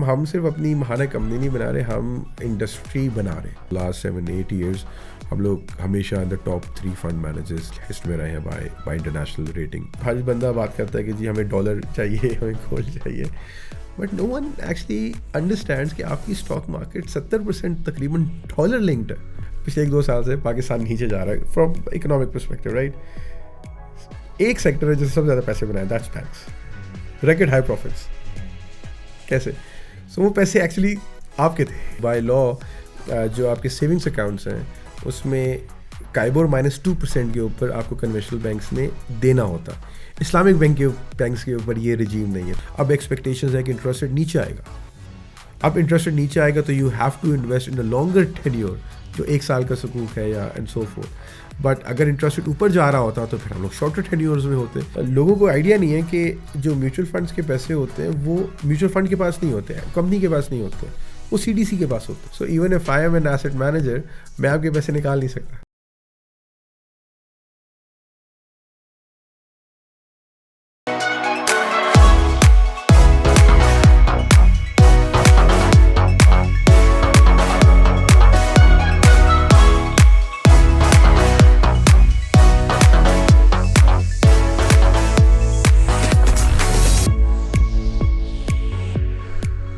हम सिर्फ अपनी महाना कंपनी नहीं बना रहे, हम इंडस्ट्री बना रहे। लास्ट 7-8 ईयर्स हम लोग हमेशा the top 3 fund managers list में रहे हैं बाय इंटरनेशनल रेटिंग। हर बंदा बात करता है कि जी हमें डॉलर चाहिए, हमें गोल्ड चाहिए, but no one actually understands कि आपकी स्टॉक मार्केट 70% तकरीबन डॉलर लिंक्ड है। पिछले 1-2 साल से पाकिस्तान नीचे जा रहा है फ्रॉम इकोनॉमिक परस्पेक्टिव, राइट। एक सेक्टर है जिससे सबसे ज़्यादा पैसे बनाए, that's banks, record high profits. कैसे? सो वो पैसे एक्चुअली आपके थे बाय लॉ। जो आपके सेविंग्स अकाउंट्स हैं उसमें काइबोर -2% के ऊपर आपको कन्वेंशनल बैंक्स ने देना होता। इस्लामिक बैंक्स के ऊपर ये रिजीम नहीं है। अब एक्सपेक्टेशंस है कि इंटरेस्ट रेट नीचे आएगा। अब इंटरेस्ट रेट नीचे आएगा तो you have to invest in a longer tenure, जो 1 साल का सकूक है या एंड सो फोर्थ। बट अगर इंटरेस्ट रेट ऊपर जा रहा होता तो फिर हम लोग शॉर्टर टेन्योर्स में होते। लोगों को आइडिया नहीं है कि जो म्यूचुअल फंड्स के पैसे होते हैं वो म्यूचुअल फंड के पास नहीं होते हैं, कंपनी के पास नहीं होते, वो CDC के पास होते हैं। So even if I am an asset manager, मैं आपके पैसे निकाल नहीं सकता।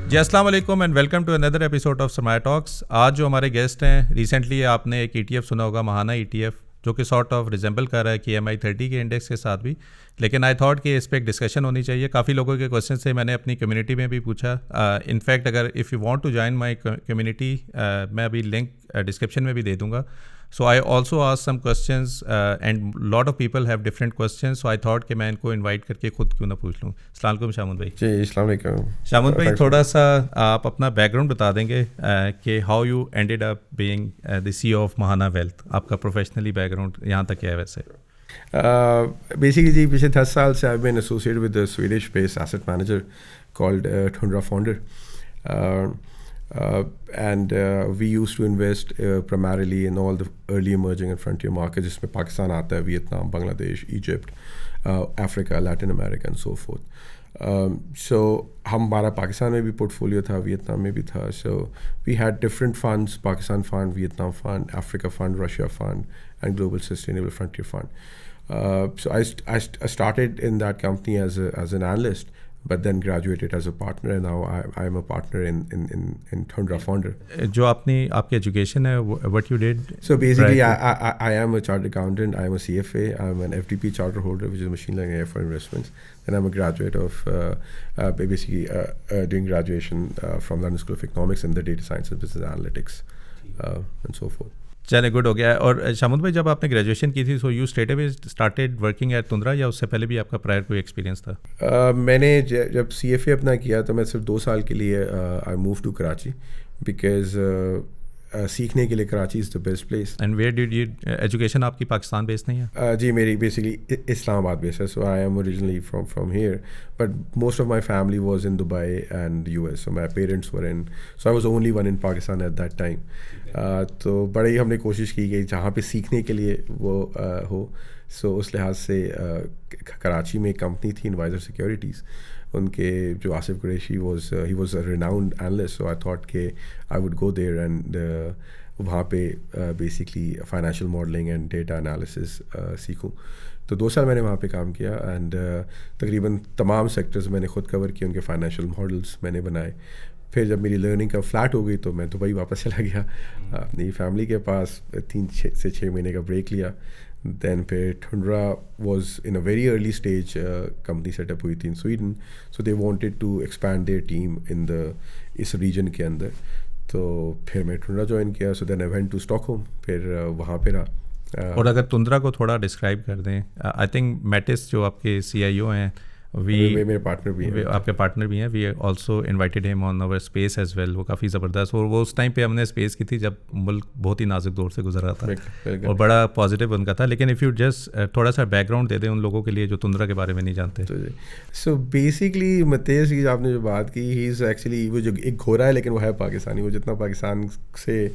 जी अस्सलाम वालेकुम and welcome to another episode of Sarmaya talks. आज जो हमारे गेस्ट हैं, रिसेंटली आपने एक ETF सुना होगा, महाना ETF, जो कि सॉर्ट ऑफ रिजेंबल कर रहा है कि MI30 के इंडेक्स के साथ भी। लेकिन आई थॉट कि इस पर एक डिस्कशन होनी चाहिए। काफ़ी लोगों के क्वेश्चन से मैंने अपनी कम्युनिटी में भी पूछा। इनफैक्ट अगर if you want to join my community, मैं अभी लिंक डिस्क्रिप्शन में भी दे दूँगा। So I also ask some questions and lot of people have different questions, so I thought कि मैं इनको इनवाइट करके खुद क्यों ना पूछ लूँ। अस्सलाम वालेकुम शामुन भाई। जी अस्सलाम वालेकुम। शामुन भाई, थोड़ा सा आप अपना बैकग्राउंड बता देंगे कि how you ended up being the CEO of Mahana wealth. आपका प्रोफेशनली बैकग्राउंड यहाँ तक क्या है वैसे? Basically जी पिछले 10 साल से I've been associated with a Swedish based asset manager called Tundra Fonder. And we used to invest primarily in all the early emerging and frontier markets, जिसमें पाकिस्तान आता है, Vietnam, Bangladesh, Egypt, Africa, Latin America and so forth. So हमारा पाकिस्तान में भी portfolio था, Vietnam में भी था। So we had different funds, Pakistan fund, Vietnam fund, Africa fund, Russia fund and global sustainable frontier fund. So I started in that company as an analyst, but then graduated as a partner, and now I am a partner in Tundra Fonder. जो आपकी education है, what you did? So basically I am a chartered accountant, I am a CFA, I am an FDP charter holder, which is machine learning AI for investments, and I'm a graduate of basically doing graduation from London School of Economics and the data science and business analytics and so forth. चले, good हो गया। और शामुन भाई, जब आपने graduation की थी, so you straight away started working at tundra, या उससे पहले भी आपका प्रायर कोई एक्सपीरियंस था? मैंने जब CFA अपना किया तो मैं सिर्फ 2 साल के लिए I move to Karachi, because सीखने के लिए Karachi is the best place. And where did you education आपकी पाकिस्तान बेस्ड नहीं है? जी मेरी बेसिकली इस्लामाबाद बेस्ड है। So I am originally from here, but most of my family was in Dubai and US, so my parents were in, so I was only one in Pakistan at that time. तो बड़े ही हमने कोशिश की कि जहाँ पे सीखने के लिए वो हो। सो उस लिहाज से कराची में एक कंपनी थी, इनवाइजर सिक्योरिटीज़, उनके जो Asif Qureshi he was a renowned analyst. So I thought के I would go there and वहाँ पे basically financial modelling and data analysis सीखूँ। तो 2 साल मैंने वहाँ पे काम किया एंड तकरीबन तमाम सेक्टर्स मैंने खुद कवर किए, उनके फाइनेंशियल मॉडल्स मैंने बनाए। फिर जब मेरी लर्निंग का फ्लैट हो गई तो मैं दुबई वापस चला गया अपनी फैमिली के पास, 3 से 6 महीने का ब्रेक लिया। दैन फिर Tundra was in a very early stage, company setup हुई थी in Sweden, so they wanted to expand their team in इस रीजन के अंदर। तो फिर मैं ठुंड्रा ज्वाइन किया। So then I went to Stockholm, फिर वहाँ पे रहा। और अगर तुंद्रा को थोड़ा डिस्क्राइब कर दें, आई थिंक मैटिस जो आपके CIO हैं, मेरे पार्टनर भी हैं, आपके पार्टनर भी हैं, we also invited him on our space as well. वो काफ़ी ज़बरदस्त, और वो उस टाइम पे हमने स्पेस की थी जब मुल्क बहुत ही नाजुक दौर से गुजर रहा था, और बड़ा पॉजिटिव उनका था। लेकिन इफ़ यू जस्ट थोड़ा सा बैकग्राउंड दे दें उन लोगों के लिए जो तुंद्रा के बारे में नहीं जानते। सो बेसिकली मतेश की आपने जो बात की, ही इज़ एक्चुअली वो जो एक घोड़ा है लेकिन वो है पाकिस्तानी। वो जितना पाकिस्तान से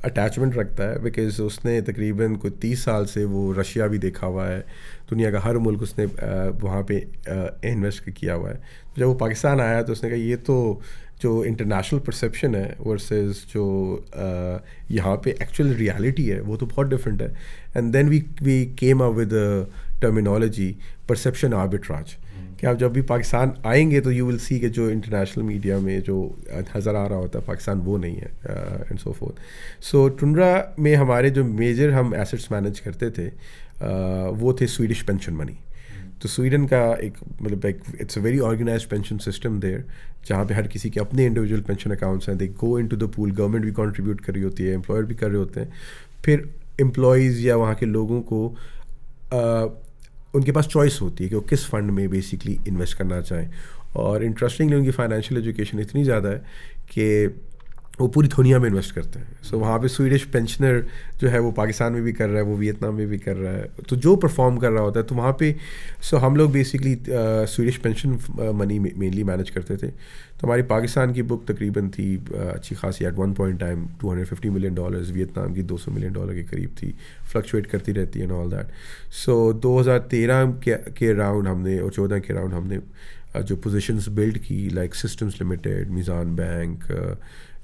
अटैचमेंट रखता है, बिकॉज उसने तकरीबन कोई 30 साल से वो रशिया भी देखा हुआ है, दुनिया का हर मुल्क उसने वहाँ पे इन्वेस्ट किया हुआ है। जब वो पाकिस्तान आया तो उसने कहा ये तो जो इंटरनेशनल परसेप्शन है वर्सेस जो यहाँ पे एक्चुअल रियलिटी है वो तो बहुत डिफरेंट है. And then we came up with terminology perception arbitrage कि आप जब भी पाकिस्तान आएंगे तो यू विल सी कि जो इंटरनेशनल मीडिया में जो नज़र आ रहा होता है पाकिस्तान वो नहीं है and so forth. So tundra में हमारे जो मेजर हम एसेट्स मैनेज करते थे वो थे स्वीडिश पेंशन मनी. तो स्वीडन का एक मतलब एक it's a very organize pension system there जहाँ पे हर किसी के अपने इंडिविजुअल पेंशन अकाउंट्स हैं. They go into the pool, government भी कंट्रीब्यूट कर रही होती है, एम्प्लॉयर भी कर रहे होते हैं. फिर एम्प्लॉयज़ या वहाँ के लोगों को उनके पास चॉइस होती है कि वो किस फंड में बेसिकली इन्वेस्ट करना चाहें. और इंटरेस्टिंगली उनकी फाइनेंशियल एजुकेशन इतनी ज़्यादा है कि वो पूरी दुनिया में इन्वेस्ट करते हैं. सो वहाँ पे स्वीडिश पेंशनर जो है वो पाकिस्तान में भी कर रहा है, वो वियतनाम में भी कर रहा है. तो जो परफॉर्म कर रहा होता है तो वहाँ पे हम लोग basically Swedish pension money mainly manage करते थे. तो हमारी पाकिस्तान की बुक तकरीबन थी अच्छी खासी at one point time $250 million, Vietnam की $200 मिलियन के करीब थी, फ्लक्चुएट करती रहती है एंड ऑल दैट. सो 2013 के राउंड हमने और 14 के राउंड हमने जो पोजीशंस बिल्ड की like systems limited, Meezan bank,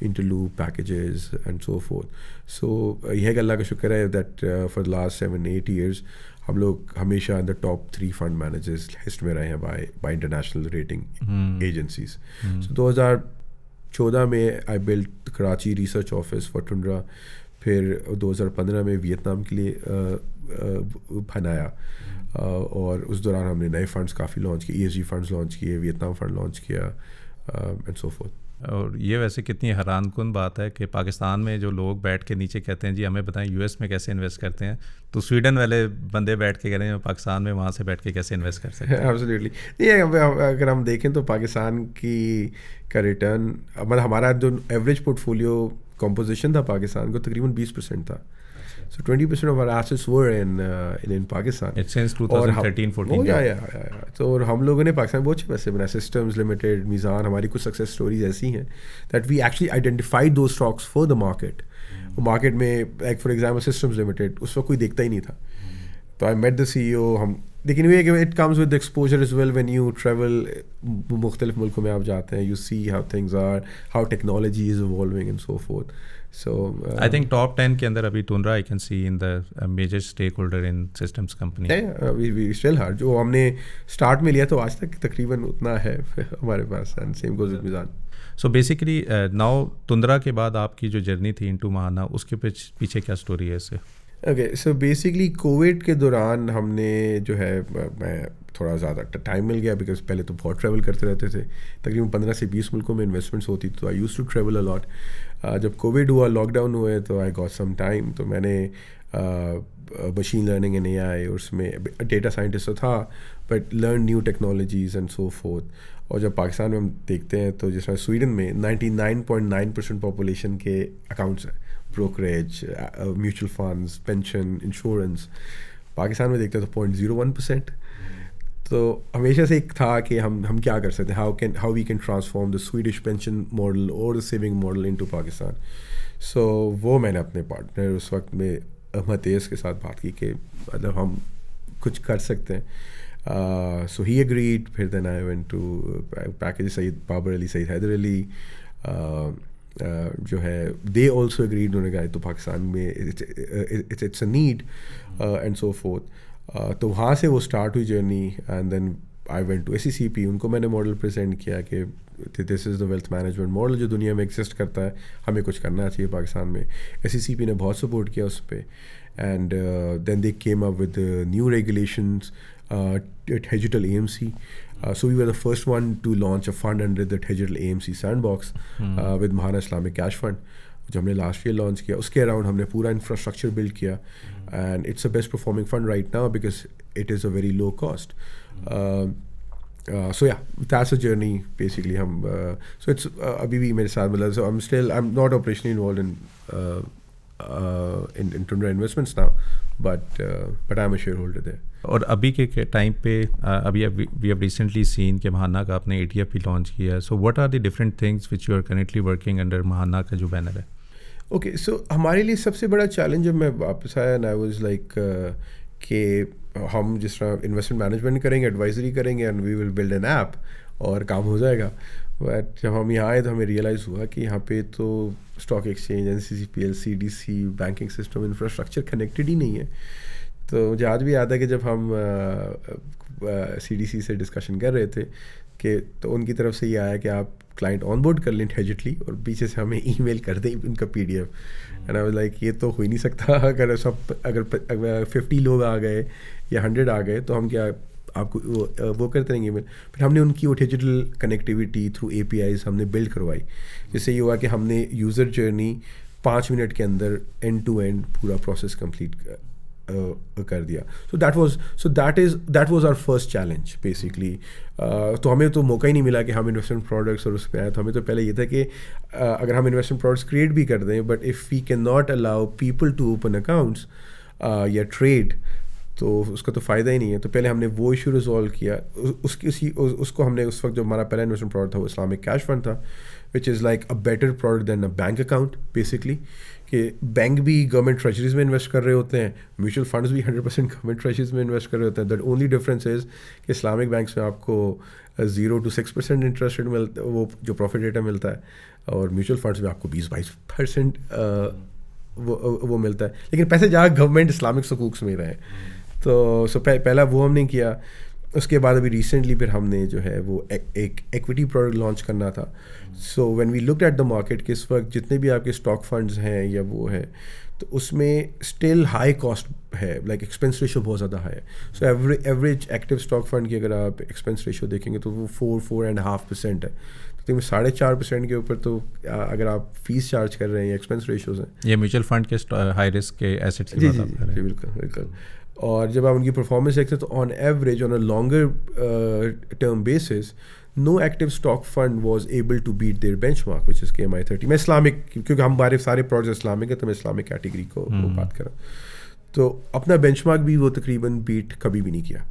interloop packages and so forth. So यह अल्लाह का शुक्र है that for the last 7-8 years हम लोग हमेशा in the top 3 fund managers list में रहे हैं by international rating agencies. So 2014 में I built Karachi research office for Tundra. फिर 2015 में वियतनाम के लिए बनाया और उस दौरान हमने नए फंड्स काफ़ी लॉन्च किए, ESG फंड्स लॉन्च किए, वियतनाम फंड लॉन्च किया एंड सो फोर्थ. और ये वैसे कितनी हैरानकुन बात है कि पाकिस्तान में जो लोग बैठ के नीचे कहते हैं जी हमें बताएं यूएस में कैसे इन्वेस्ट करते हैं, तो स्वीडन वाले बंदे बैठ के कह रहे हैं पाकिस्तान में वहाँ से बैठ के कैसे इन्वेस्ट कर सकते हैं. एब्सोल्युटली. ये अगर हम देखें तो पाकिस्तान का रिटर्न मतलब हमारा जो एवरेज पोर्टफोलियो कंपोजिशन था पाकिस्तान को तकरीबन 20% था. So 20% of our assets were in Pakistan. It's since 2013-14. Yeah. तो और हम लोगों ने पाकिस्तान में बहुत अच्छे पैसे बनाए. सिस्टम्स लिमिटेड, मीज़ान, हमारी कुछ सक्सेस स्टोरीज ऐसी हैं that we actually identified those stocks for the market. Market में like for example systems limited उस वक्त कोई देखता ही नहीं था. तो आई मेट द CEO. हम लेकिन ये it comes with exposure is well when you travel मुख्तलिफ मुल्कों में आप जाते हैं, you see how things are, how technology is evolving and so forth. So I think top 10 के अंदर अभी Tundra I can see in the major stakeholder in systems company. we still are. जो हमने स्टार्ट में लिया तो आज तक तकरीबन उतना है हमारे पास. and same goes with Mizan. So basically now Tundra के बाद आपकी जो जर्नी थी into महाना उसके पीछे क्या स्टोरी है इससे? ओके, सो बेसिकली कोविड के दौरान हमने जो है मैं थोड़ा ज़्यादा टाइम मिल गया बिकॉज पहले तो बहुत ट्रैवल करते रहते थे, तकरीबन 15 से 20 मुल्कों में इन्वेस्टमेंट्स होती थी, तो I used to travel a lot. जब कोविड हुआ, लॉकडाउन हुए, तो आई गॉट सम टाइम. तो मैंने मशीन लर्निंग एंड AI उसमें डेटा साइंटिस्ट तो था but learn new technologies and so forth. और जब पाकिस्तान में हम देखते हैं तो जिस तरह स्वीडन में 99.9% पॉपुलेशन के अकाउंट्स हैं, brokerage, mutual funds, pension, insurance. Pakistan में देखते हैं तो 0.01%. तो हमेशा से एक था कि हम क्या कर सकते हैं, how we can transform the Swedish pension model और the saving model into Pakistan. So वो मैंने अपने पार्टनर उस वक्त में अहमद तेज़ के साथ बात की कि मतलब हम कुछ कर सकते हैं. So he agreed. फिर then I went to package Syed Babar Ali, Syed Haider Ali जो है दे ऑल्सो एग्रीड. उन्होंने कहा तो पाकिस्तान में it's a need and so forth. तो वहाँ से वो स्टार्ट हुई journey. And then I went to SECP. उनको मैंने मॉडल प्रेजेंट किया कि this is the wealth management model जो दुनिया में एग्जिस्ट करता है, हमें कुछ करना चाहिए पाकिस्तान में. SECP ने बहुत सपोर्ट किया उस पर. And then they came up with new regulations digital AMC. So we were the first one to launch a fund under the digital AMC sandbox with Mahana Islamic Cash Fund, जो हमने last year launch किया. उसके around हमने पूरा infrastructure build किया and it's a best performing fund right now because it is a very low cost. So yeah that's a journey basically. हम so it's अभी भी मेरे साथ मतलब so I am not operationally involve in Tundra Investments now, but I'm a shareholder there. और अभी के time पे अभी वी हैव रिसेंटली सीन कि महाना का आपने ETF भी लॉन्च किया है. So what are the different things which you are currently working under Mahaana का जो बैनर है? ओके, सो हमारे लिए सबसे बड़ा चैलेंज जब मैं वापस आया एंड आई वाज लाइक कि हम जिस तरह इन्वेस्टमेंट मैनेजमेंट करेंगे, एडवाइजरी करेंगे and we will build an app और काम हो जाएगा. बट जब हम यहाँ आए तो हमें रियलाइज़ हुआ कि यहाँ पे तो stock exchange, NCCPL, CDC, banking system, infrastructure connected ही नहीं है। तो मुझे आज भी याद है कि जब हम CDC से डिस्कशन कर रहे थे कि तो उनकी तरफ से ये आया कि आप क्लाइंट ऑनबोर्ड कर लें डिजिटली और पीछे से हमें ईमेल कर दें उनका PDF। And I was like ये तो हो ही नहीं सकता। अगर 50 लोग आ गए या 100 आ गए तो हम क्या आपको वो करते रहेंगे ईमेल। फिर हमने उनकी वो डिजिटल कनेक्टिविटी थ्रू APIs हमने बिल्ड करवाई, जिससे ये हुआ कि हमने यूज़र जर्नी 5 मिनट के अंदर एंड टू एंड पूरा प्रोसेस कंप्लीट कर दिया। So that was our first challenge basically. तो हमें तो मौका ही नहीं मिला कि हम इन्वेस्टमेंट प्रोडक्ट्स और उस पर आए। तो हमें तो पहले ये था कि अगर हम इन्वेस्टमेंट प्रोडक्ट्स क्रिएट भी कर दें, but if we can not allow people to open accounts या ट्रेड, तो उसका तो फ़ायदा ही नहीं है। तो पहले हमने वो इशू रिजॉल्व किया। उसको हमने उस वक्त जो हमारा पहला इन्वेस्टमेंट प्रोडक्ट था वो इस्लामिक कैश फंड था, which is like a better product then a bank account basically. कि बैंक भी गवर्नमेंट ट्रेजरीज में इन्वेस्ट कर रहे होते हैं, म्यूचुअल फंड्स भी 100% गवर्नमेंट ट्रेजरीज में इन्वेस्ट कर रहे होते हैं। दैट ओनली डिफरेंस इज़ कि इस्लामिक बैंक्स में आपको 0 to 6% इंटरेस्ट रेट मिलता है, वो जो प्रॉफिट रेट मिलता है, और म्यूचुअल फंड्स में आपको 20-22% वो मिलता है। लेकिन पैसे जहाँ गवर्नमेंट इस्लामिक सुकूक्स में रहे। तो पहला वो हमने किया। उसके बाद अभी रिसेंटली फिर हमने जो है वो एक इक्विटी प्रोडक्ट लॉन्च करना था। So when we looked at the market कि इस वक्त जितने भी आपके स्टॉक फंड्स हैं या वो है, तो उसमें स्टिल हाई कॉस्ट है, लाइक एक्सपेंस रेशियो बहुत ज़्यादा है। So average active stock fund की अगर आप एक्सपेंस रेशियो देखेंगे तो वो 4.5% है। तो 4.5% के ऊपर तो अगर आप फीस चार्ज कर रहे हैं या एक्सपेंस रेशियोज हैं, ये म्यूचुअल फंड के हाई रिस्क के एसेट्स की बात आप कर रहे हैं। बिल्कुल। और जब आप उनकी परफॉर्मेंस देखते हैं तो on average on a longer term basis no active stock fund was able to beat their benchmark which is KMI30। मैं इस्लामिक, क्योंकि हमारे सारे प्रोडक्ट्स इस्लामिक है तो मैं इस्लामिक कैटेगरी को बात कर रहा हूँ। तो अपना बेंचमार्क भी वो तकरीबन बीट कभी भी नहीं किया,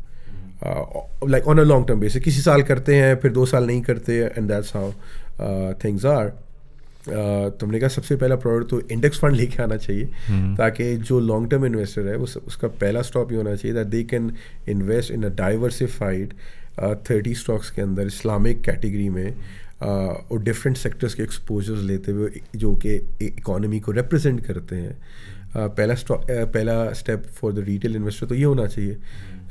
like on a long term basis. किसी साल करते हैं, फिर 2 साल नहीं करते, and that's how things are. तो हमने कहा सबसे पहला प्रोडक्ट तो इंडेक्स फंड लेके आना चाहिए, ताकि जो लॉन्ग टर्म इन्वेस्टर है उसका पहला स्टॉप ये होना चाहिए that they can invest in a diversified 30 stocks के अंदर इस्लामिक कैटेगरी में, और डिफरेंट सेक्टर्स के एक्सपोजर्स लेते हुए जो कि इकोनॉमी को रिप्रेजेंट करते हैं। पहला step for the retail investor तो ये होना चाहिए।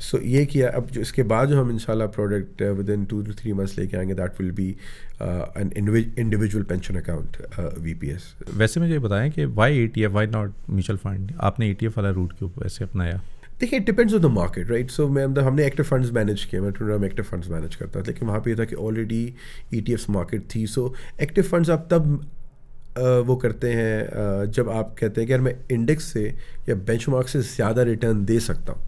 सो ये किया। अब जो इसके बाद जो हम इंशाल्लाह product within 2 to 3 months लेके आएंगे, that will be an individual pension account VPS। वैसे मुझे बताएं कि why ETF, why not mutual fund? आपने ETF वाला रूट क्यों वैसे अपनाया? देखिए, it depends on the market, right. So हमने एक्टिव फंड्स मैनेज किया, मैं टूर्नाम एक्टिव फंड्स मैनेज करता था, लेकिन वहाँ पे ये था कि ऑलरेडी ETFs मार्केट थी। सो एक्टिव फंड्स आप तब वो करते हैं जब आप कहते हैं कि यार मैं इंडेक्स से या बेंचमार्क से ज़्यादा रिटर्न दे सकता हूँ।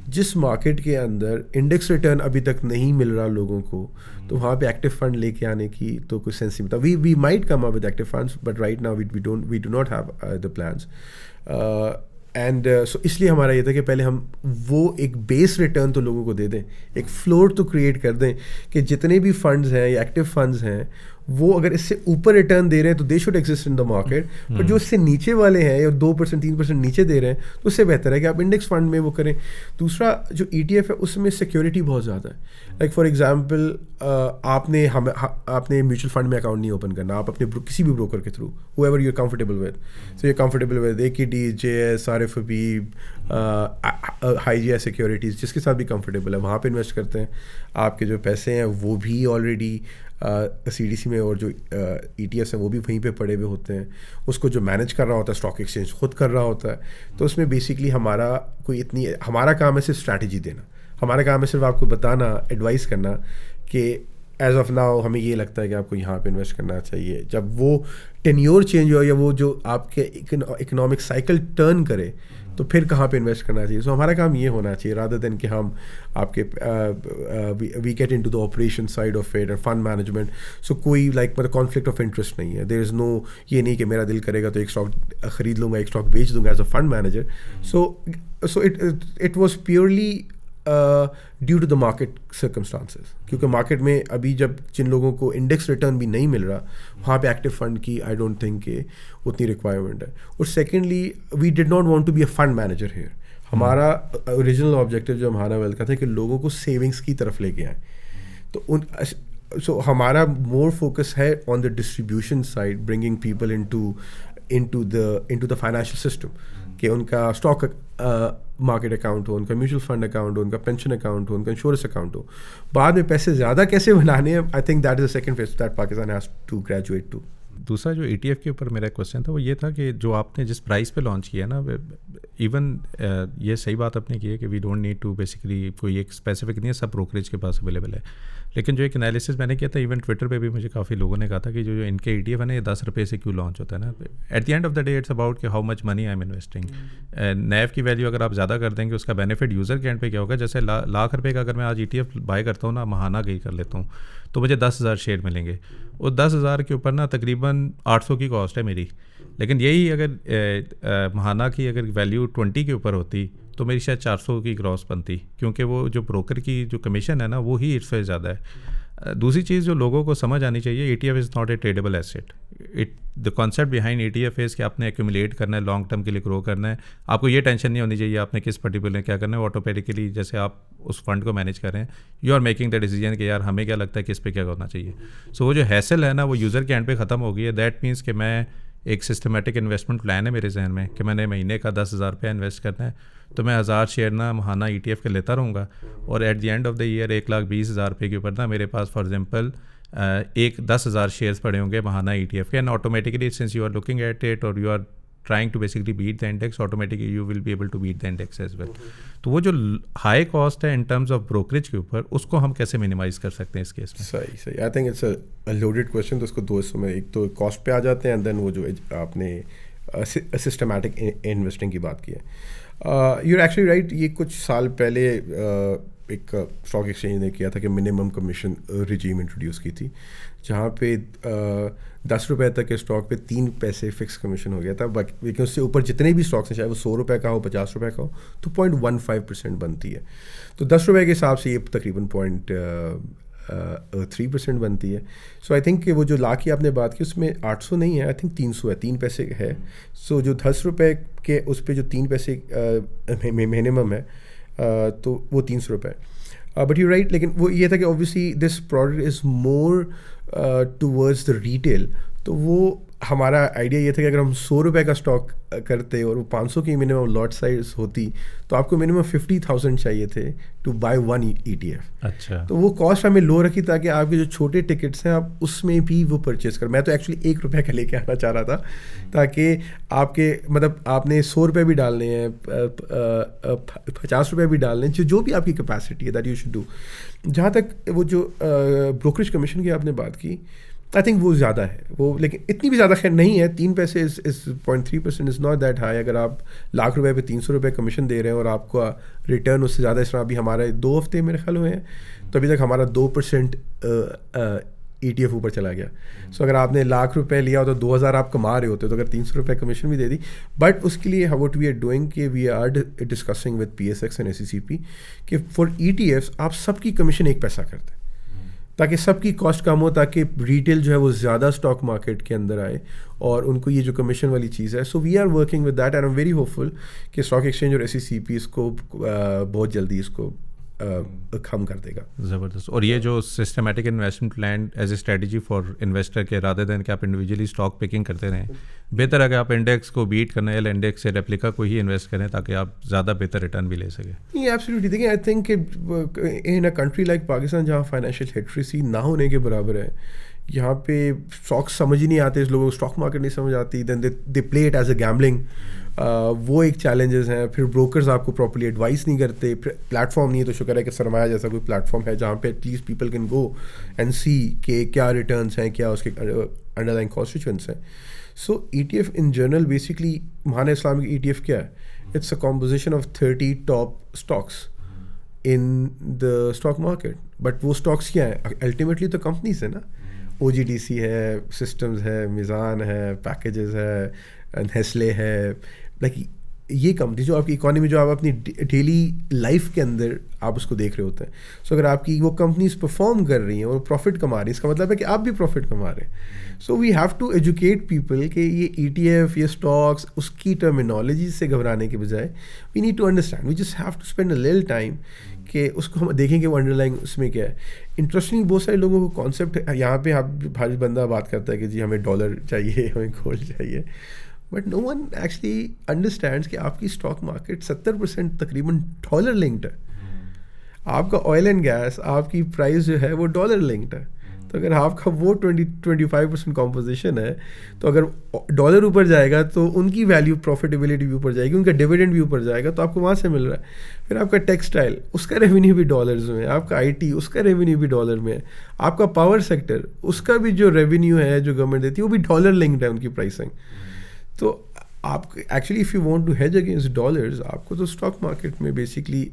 जिस मार्केट के अंदर इंडेक्स रिटर्न अभी तक नहीं मिल रहा लोगों को, तो वहाँ पे एक्टिव फंड लेके आने की तो कोई सेंस नहीं होता। We might come up with active funds, but right now we do not have the plans. And so इसलिए हमारा ये था कि पहले हम वो एक बेस रिटर्न तो लोगों को दे दें, एक फ्लोर तो क्रिएट कर दें कि जितने भी फंड्स हैं या एक्टिव फंड्स हैं वो अगर इससे ऊपर रिटर्न दे रहे हैं तो they should exist in the market. पर जो इससे नीचे वाले हैं या 2% 3% नीचे दे रहे हैं, तो उससे बेहतर है कि आप इंडेक्स फंड में वो करें। दूसरा जो ETF है उसमें सिक्योरिटी बहुत ज़्यादा है। लाइक फॉर एग्जांपल आपने म्यूचुअल फंड में अकाउंट नहीं ओपन करना, आप अपने किसी भी ब्रोकर के through whoever you're comfortable with, so you're comfortable with AKD, JS, RFB, HIGI securities, जिसके साथ भी कंफर्टेबल है वहाँ पे इन्वेस्ट करते हैं। आपके जो पैसे हैं वो भी ऑलरेडी CDC में, और जो ETFs हैं वो भी वहीं पे पड़े हुए होते हैं। उसको जो मैनेज कर रहा होता है स्टॉक एक्सचेंज खुद कर रहा होता है। तो उसमें बेसिकली हमारा काम है सिर्फ स्ट्रैटेजी देना, हमारा काम है सिर्फ आपको बताना, एडवाइस करना कि एज ऑफ नाउ हमें ये लगता है कि आपको यहाँ पे इन्वेस्ट करना चाहिए। जब वो टेन्योर चेंज हो या वो जो आपके इकोनॉमिक साइकिल टर्न करे, तो फिर कहाँ पे इन्वेस्ट करना चाहिए। सो हमारा काम ये होना चाहिए, रादर देन कि हम आपके we get into the operation side of it and fund management. So कोई मतलब कॉन्फ्लिक्ट ऑफ इंटरेस्ट नहीं है। देयर इज़ नो, ये नहीं कि मेरा दिल करेगा तो एक स्टॉक खरीद लूँगा, एक स्टॉक बेच दूँगा as a fund manager. So it was purely due to the market circumstances, क्योंकि मार्केट में अभी जब जिन लोगों को इंडेक्स रिटर्न भी नहीं मिल रहा, वहाँ पे एक्टिव फंड की आई डोंट थिंक कि उतनी रिक्वायरमेंट है। और secondly, we did not want to be a fund manager here. हमारा ओरिजिनल ऑब्जेक्टिव जो हमारा वेल्थ का था कि लोगों को सेविंग्स की तरफ लेके आए। तो सो हमारा मोर फोकस है on the distribution side, bringing people into the financial system, कि उनका स्टॉक मार्केट अकाउंट हो, उनका म्यूचुअल फंड अकाउंट हो, उनका पेंशन अकाउंट हो, उनका इंश्योरेंस अकाउंट हो. बाद में पैसे ज़्यादा कैसे बनाने हैं, I think that is the second phase that Pakistan has to graduate to. दूसरा जो ETF के ऊपर मेरा क्वेश्चन था वो ये था कि जो आपने जिस प्राइस पे लॉन्च किया ना, इवन ये सही बात आपने की है कि we don't need to basically कोई एक स्पेसिफिक नहीं है, सब ब्रोकरेज के पास अवेलेबल है. लेकिन जो एक एनालिसिस मैंने किया था, इवन ट्विटर पे भी मुझे काफ़ी लोगों ने कहा था कि जो इनके ETF है ना, ये 10 रुपये से क्यों लॉन्च होता है ना. At the end of the day it's about कि how much money I am investing. NAV की वैल्यू अगर आप ज़्यादा कर देंगे, उसका बेनिफिट यूज़र के एंड पे क्या होगा. जैसे लाख रुपये का अगर मैं आज ETF बाय करता हूँ ना, महाना गई कर लेता हूँ, तो मुझे 10,000 शेयर मिलेंगे. वो 10,000 के ऊपर ना तकरीबन 800 की कॉस्ट है मेरी. लेकिन यही अगर महाना की अगर वैल्यू 20 के ऊपर होती तो मेरी शायद 400 की ग्रॉस बनती, क्योंकि वो जो ब्रोकर की जो कमीशन है ना, वो ही इससे ज़्यादा है. दूसरी चीज़ जो लोगों को समझ आनी चाहिए, ETF is not a tradable asset. The concept behind ETF is कि आपने एक्यूमुलेट करना है, लॉन्ग टर्म के लिए ग्रो करना है. आपको ये टेंशन नहीं होनी चाहिए आपने किस पर्टिकुलर क्या करना है. ऑटोमेटिकली जैसे आप उस फंड को मैनेज कर रहे हैं, you are making the decision कि यार हमें क्या लगता है किस पे क्या करना चाहिए. सो वो जो हैसल है ना, वो यूज़र के एंड पे ख़त्म हो गई है. दैट मीन्स कि मैं एक सिस्टमेटिक इन्वेस्टमेंट प्लान है मेरे जहन में कि मैंने महीने का 10,000 रुपया इन्वेस्ट करना है, तो मैं 1000 शेयर ना महाना ETF के लेता रहूँगा, और eight the end of the year 1,20,000 रुपये के ऊपर ना मेरे पास फॉर एग्जांपल एक 10,000 शेयर्स पड़े होंगे महाना ETF के. And automatically since you are looking at it और you are trying to basically beat the index, automatically you will be able to beat the index as well. तो वो जो high cost है in terms of brokerage के ऊपर, उसको हम कैसे मिनिमाइज कर सकते हैं इस केस में. सही. I think it's a loaded question. तो उसको दो हिस्सों में, एक तो कॉस्ट पे आ जाते हैं, एंड देन वो जो आपने सिस्टमैटिक इन्वेस्टिंग की बात की है. You are actually right. ये कुछ साल पहले एक स्टॉक एक्सचेंज ने किया था कि मिनिमम कमीशन रिजीम इंट्रोड्यूस की थी, जहाँ पे 10 रुपये तक के स्टॉक पे 3 पैसे फिक्स कमीशन हो गया था. लेकिन उससे ऊपर जितने भी स्टॉक्स हैं, चाहे वो 100 रुपये का हो, 50 रुपये का हो, तो 0.15% बनती है. तो 10 रुपये के हिसाब से ये तकरीबन 0.3% बनती है. सो आई थिंक कि वो जो लाख की आपने बात की, उसमें 800 नहीं है, आई थिंक 300 है, 3 पैसे है. सो जो 10 रुपये के उस पर जो 3 पैसे मिनिमम है, तो वो 300 रुपये. But you right. लेकिन वो ये था कि obviously this product is more towards the retail. तो वो हमारा आइडिया ये था कि अगर हम 100 रुपये का स्टॉक करते और वो 500 की मिनिमम लॉट साइज होती, तो आपको मिनिमम 50,000 चाहिए थे टू बाय 1 ETF. अच्छा. तो वो कॉस्ट हमें लो रखी ताकि आपके जो छोटे टिकट्स हैं आप उसमें भी वो परचेज कर. मैं तो एक्चुअली 1 रुपये का लेके आना चाह रहा था, ताकि आपके मतलब आपने 100 रुपये भी डालने हैं, 50 रुपये भी डालने हैं, जो भी आपकी कैपेसिटी है, दैट यू शुड डू. जहाँ तक वो जो ब्रोकरेज कमीशन की आपने बात की, आई थिंक वो ज़्यादा है वो, लेकिन इतनी भी ज़्यादा खैर नहीं है. 3 पैसे is 0.3% is not that high. अगर आप लाख रुपए पे 300 रुपये कमीशन दे रहे हैं और आपका रिटर्न उससे ज़्यादा, इस तरह अभी हमारे 2 हफ्ते मेरे ख्याल हुए हैं, तो अभी तक हमारा 2% ETF ऊपर चला गया. सो अगर आपने लाख रुपए लिया हो तो 2,000 आप कमा रहे होते, तो अगर 300 रुपये कमीशन भी दे दी. बट उसके लिए व्हाट वी आर डूइंग कि we are discussing with PSX and SECP कि फॉर ETFs आप सबकी कमीशन 1 पैसा करते हैं, ताकि सबकी कॉस्ट कम हो, ताकि रिटेल जो है वो ज़्यादा स्टॉक मार्केट के अंदर आए और उनको ये जो कमीशन वाली चीज़ है. So we are working with that and I am very hopeful कि स्टॉक एक्सचेंज और SECP इसको बहुत जल्दी इसको कम कर देगा. ज़बरदस्त. और ये जो systematic investment plan as a strategy for investor के रादर देन कि आप इंडिविजुअली स्टॉक पिकिंग करते रहें, बेहतर है कि आप इंडेक्स को बीट करने या इंडेक्स से रेप्लिका को ही इन्वेस्ट करें ताकि आप ज़्यादा बेहतर रिटर्न भी ले सकें. ये एब्सोल्युटली. देखिए, I think in a country like Pakistan जहाँ फाइनेंशियल लिटरेसी ना होने के बराबर है, यहाँ पे स्टॉक्स समझ ही नहीं आते, इस लोगों को स्टॉक मार्केट नहीं समझ आती, then they play it as a gambling. वो एक चैलेंजेस हैं. फिर ब्रोकर्स आपको प्रॉपर्ली एडवाइस नहीं करते, प्लेटफॉर्म नहीं है. तो शुक्र है कि सरमाया जैसा कोई प्लेटफॉर्म है जहाँ पे at least people can go and see के क्या रिटर्न्स हैं, क्या उसके अंडरलाइंग कॉन्स्टिट्यूएंट्स हैं. So ETF in general basically Mahaana Islamic ETF क्या है? It's a composition of 30 top stocks in the stock market. But वो स्टॉक्स क्या है? अल्टीमेटली तो कंपनीज है ना. OGDC है, सिस्टम्स है, मिज़ान है, पैकेजेस है, नेस्ले है. लाइक ये कंपनी जो आपकी इकॉनमी, जो आप अपनी डेली लाइफ के अंदर आप उसको देख रहे होते हैं. सो अगर आपकी वो कंपनीज परफॉर्म कर रही हैं और प्रॉफिट कमा रही हैं, इसका मतलब है कि आप भी प्रॉफिट कमा रहे हैं. So we have to educate people कि ये ETF, ये स्टॉक्स, उसकी टर्मिनोलॉजी से घबराने के बजाय we need to understand, we just have to spend a little time कि उसको हम देखें कि वो अंडरलाइंग उसमें क्या है. इंटरेस्टिंग बहुत सारे लोगों को कॉन्सेप्ट यहाँ पे हर बंदा बात करता है कि जी हमें डॉलर चाहिए, हमें गोल्ड चाहिए, but no one actually understands कि आपकी स्टॉक मार्केट 70% तकरीबन डॉलर लिंक्ड है। आपका ऑयल एंड गैस, आपकी प्राइस जो है वो डॉलर लिंक्ड है। तो अगर आपका वो 20-25% कॉम्पोजिशन है, तो अगर डॉलर ऊपर जाएगा तो उनकी वैल्यू प्रॉफिटेबिलिटी भी ऊपर जाएगी, उनका डिविडेंड भी ऊपर जाएगा, तो आपको वहाँ से मिल रहा है। फिर आपका टेक्सटाइल, उसका रेवेन्यू भी डॉलर्स में है, आपका आईटी, उसका रेवेन्यू भी डॉलर में है, आपका पावर सेक्टर, उसका भी जो रेवेन्यू है जो गवर्नमेंट देती है वो भी डॉलर लिंक्ड है उनकी प्राइसिंग। तो आप actually if you want to hedge against dollars, आपको तो स्टॉक मार्केट में बेसिकली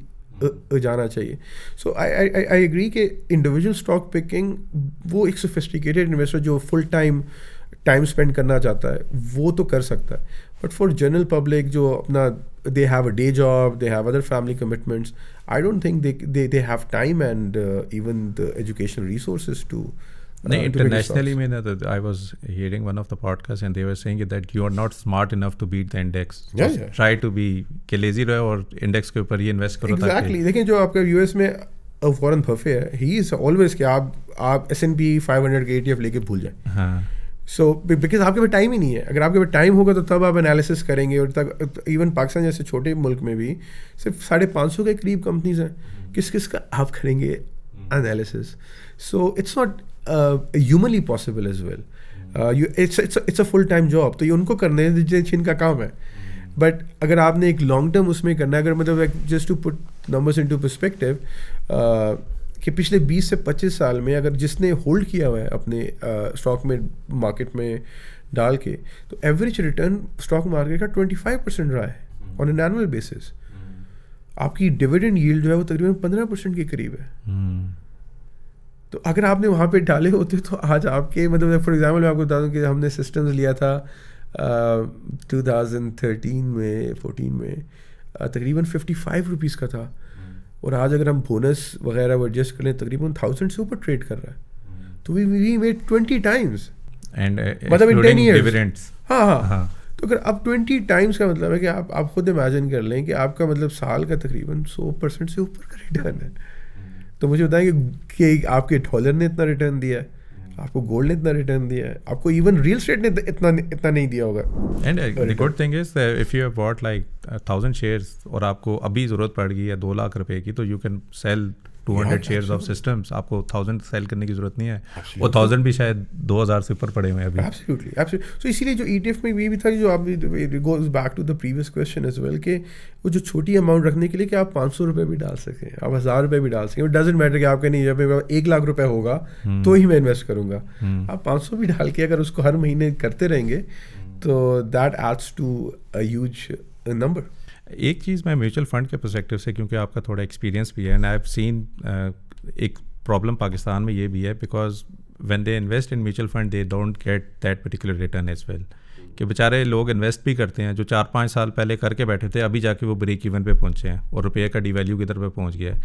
जाना चाहिए। सो आई एग्री कि इंडिविजुअल स्टॉक पिकिंग वो एक सोफिस्टिकेटेड इन्वेस्टर जो फुल टाइम स्पेंड करना चाहता है वो तो कर सकता है, बट फॉर जनरल पब्लिक जो अपना they have a day job, they have other family commitments, I don't think they have time and even the educational resources to नहीं, internationally में ना, I was hearing one of the podcasts and they were saying that you are not smart enough to beat the index. Yeah. Try to be कि lazy रहो और index के ऊपर ही invest करो। Exactly. देखें जो आपका US में वॉरेन बफे है, he is always कि आप S&P 500 के ETF लेके भूल जाएं। हाँ। So because आपके पास टाइम ही नहीं है। अगर आपके पास टाइम होगा तो तब आप एनालिसिस करेंगे, और तक इवन पाकिस्तान जैसे छोटे मुल्क में भी सिर्फ 550 के करीब कंपनीज हैं, किस का आप करेंगे analysis. So it's not humanly possible as well. It's a full time job, तो ये उनको करने जिनका काम है। बट अगर आपने एक लॉन्ग टर्म उसमें करना है, अगर मतलब just to put numbers into perspective, कि पिछले 20 से 25 साल में अगर जिसने होल्ड किया हुआ है अपने स्टॉक में मार्केट में डाल के, तो एवरेज रिटर्न स्टॉक मार्केट का 25% रहा है ऑन एन एनुअल बेसिस। आपकी डिविडेंड यील्ड जो है वो तकरीबन 15% के करीब है। तो अगर आपने वहाँ पे डाले होते तो आज आपके मतलब फॉर एग्जांपल मैं आपको बता दूँ कि हमने सिस्टम्स लिया था 2013 में 14 में तकरीबन 55 रुपीज़ का था, और आज अगर हम बोनस वगैरह वो एडजस्ट करें तकरीबन 1000 से ऊपर ट्रेड कर रहा है। तो वी मेड 20 टाइम्स एंड मतलब इन 10 ईयर्स। डिविडेंड्स। हाँ। तो अगर आप 20 टाइम्स का मतलब है कि आप खुद इमेजिन कर लें कि आपका मतलब साल का तकरीबन 100% से ऊपर का रिटर्न है। तो मुझे बताएं कि आपके डॉलर ने इतना रिटर्न दिया है, आपको गोल्ड ने इतना रिटर्न दिया है, आपको इवन रियल एस्टेट ने इतना नहीं दिया होगा। And the good thing is if you have bought like 1000 shares और आपको अभी ज़रूरत पड़ गई है 2 लाख रुपए की, तो you can sell 200 shares of systems. आपको 1000 सेल करने की जरूरत नहीं है, वो 1000 भी शायद 2000 से ऊपर पड़े हुए हैं अभी। एब्सोल्युटली। सो इसीलिए जो ETF में ये भी था, जो आप goes back to the previous question as well, कि वो जो छोटी अमाउंट रखने के लिए कि आप 500 रुपये भी डाल सकें, आप 1000 रुपये भी डाल सकें, इट डजेंट मैटर कि आपका नहीं जब 1 लाख रुपये होगा तो ही मैं इन्वेस्ट करूँगा। आप 500 भी डाल के अगर उसको हर महीने करते रहेंगे तो that adds to a huge number. एक चीज़ मैं म्यूचुअल फंड के पर्सपेक्टिव से, क्योंकि आपका थोड़ा एक्सपीरियंस भी है, एंड आई हैव सीन एक प्रॉब्लम पाकिस्तान में ये भी है, because when they invest in mutual fund they don't get that particular return as well. कि बेचारे लोग इन्वेस्ट भी करते हैं जो 4-5 साल पहले करके बैठे थे, अभी जाके वो ब्रेक इवन पे पहुंचे हैं और रुपये का डिवैल्यू किधर पे पहुंच गया है।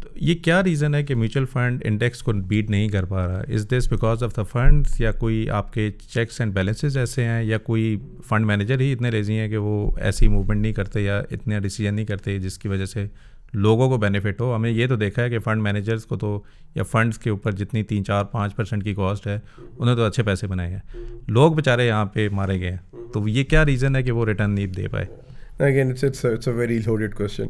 तो ये क्या रीज़न है कि म्यूचुअल फंड इंडेक्स को बीट नहीं कर पा रहा? Is this because of the funds, या कोई आपके चेक्स एंड बैलेंसेस ऐसे हैं, या कोई फंड मैनेजर ही इतने लेजी हैं कि वो ऐसी मूवमेंट नहीं करते या इतने डिसीजन नहीं करते जिसकी वजह से लोगों को बेनिफिट हो? हमने ये तो देखा है कि फ़ंड मैनेजर्स को तो, या फंड्स के ऊपर जितनी 3-4-5% की कॉस्ट है, उन्हें तो अच्छे पैसे बनाए हैं, लोग बेचारे यहाँ पे मारे गए हैं। तो ये क्या रीज़न है कि वो रिटर्न नहीं दे पाए? Again, it's a very loaded question,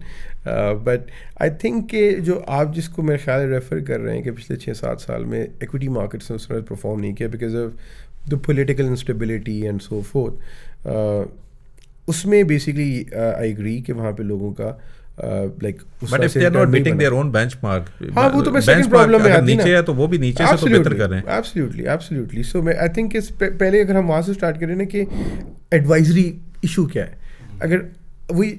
but I think कि जो आप जिसको मेरे ख्याल रेफ़र कर रहे हैं कि पिछले 6-7 साल में इक्विटी मार्केट्स ने उस तरह परफॉर्म नहीं किया because of the political instability and so forth, उसमें बेसिकली आई एग्री कि वहाँ पे लोगों का like but if they are not beating their own benchmark, हाँ वो तो सेकंड प्रॉब्लम है, नीचे है तो वो भी नीचे से तो बेहतर कर रहे हैं। एब्सोल्युटली। सो मैं आई थिंक पहले अगर हम वहाँ से स्टार्ट करें ना कि एडवाइजरी इशू क्या है। अगर वही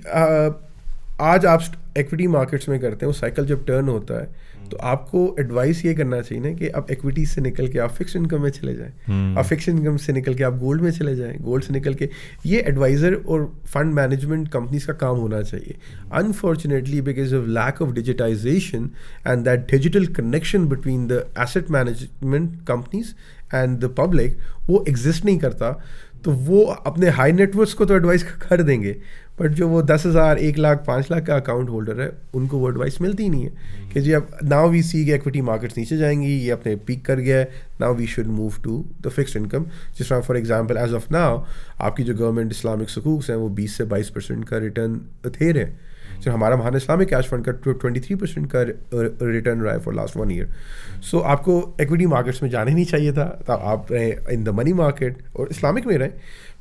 आज आप इक्विटी मार्केट्स में करते हैं, वो साइकिल जब टर्न होता है तो आपको एडवाइस ये करना चाहिए ना कि आप इक्विटी से निकल के आप फिक्स इनकम में चले जाएं, आप फिक्स इनकम से निकल के आप गोल्ड में चले जाएं, गोल्ड से निकल के, ये एडवाइज़र और फंड मैनेजमेंट कंपनीज का काम होना चाहिए। Unfortunately because of lack of digitization and that digital connection between the asset management companies and the public वो एग्जिस्ट नहीं करता, तो वो अपने हाई नेटवर्क्स को तो एडवाइस कर देंगे, बट जो वो 10,000, 1 लाख, 5 लाख का अकाउंट होल्डर है उनको वो एडवाइस मिलती ही नहीं है कि जी अब नाउ वी सी कि एक्विटी मार्केट्स नीचे जाएंगी, ये अपने पीक कर गया है, now we should move to the fixed income. जिस तरह for example as of now आपकी जो गवर्नमेंट इस्लामिक सुकूक्स हैं वो 20 से 22% का रिटर्न दे रहे हैं। तो हमारा महाना इस्लामिक कैश फंड का 23% का रिटर्न रहा है फॉर लास्ट 1 ईयर। सो आपको एक्विटी मार्केट्स में जाना ही नहीं चाहिए था, तो आप रहे इन द मनी मार्केट और इस्लामिक में रहे।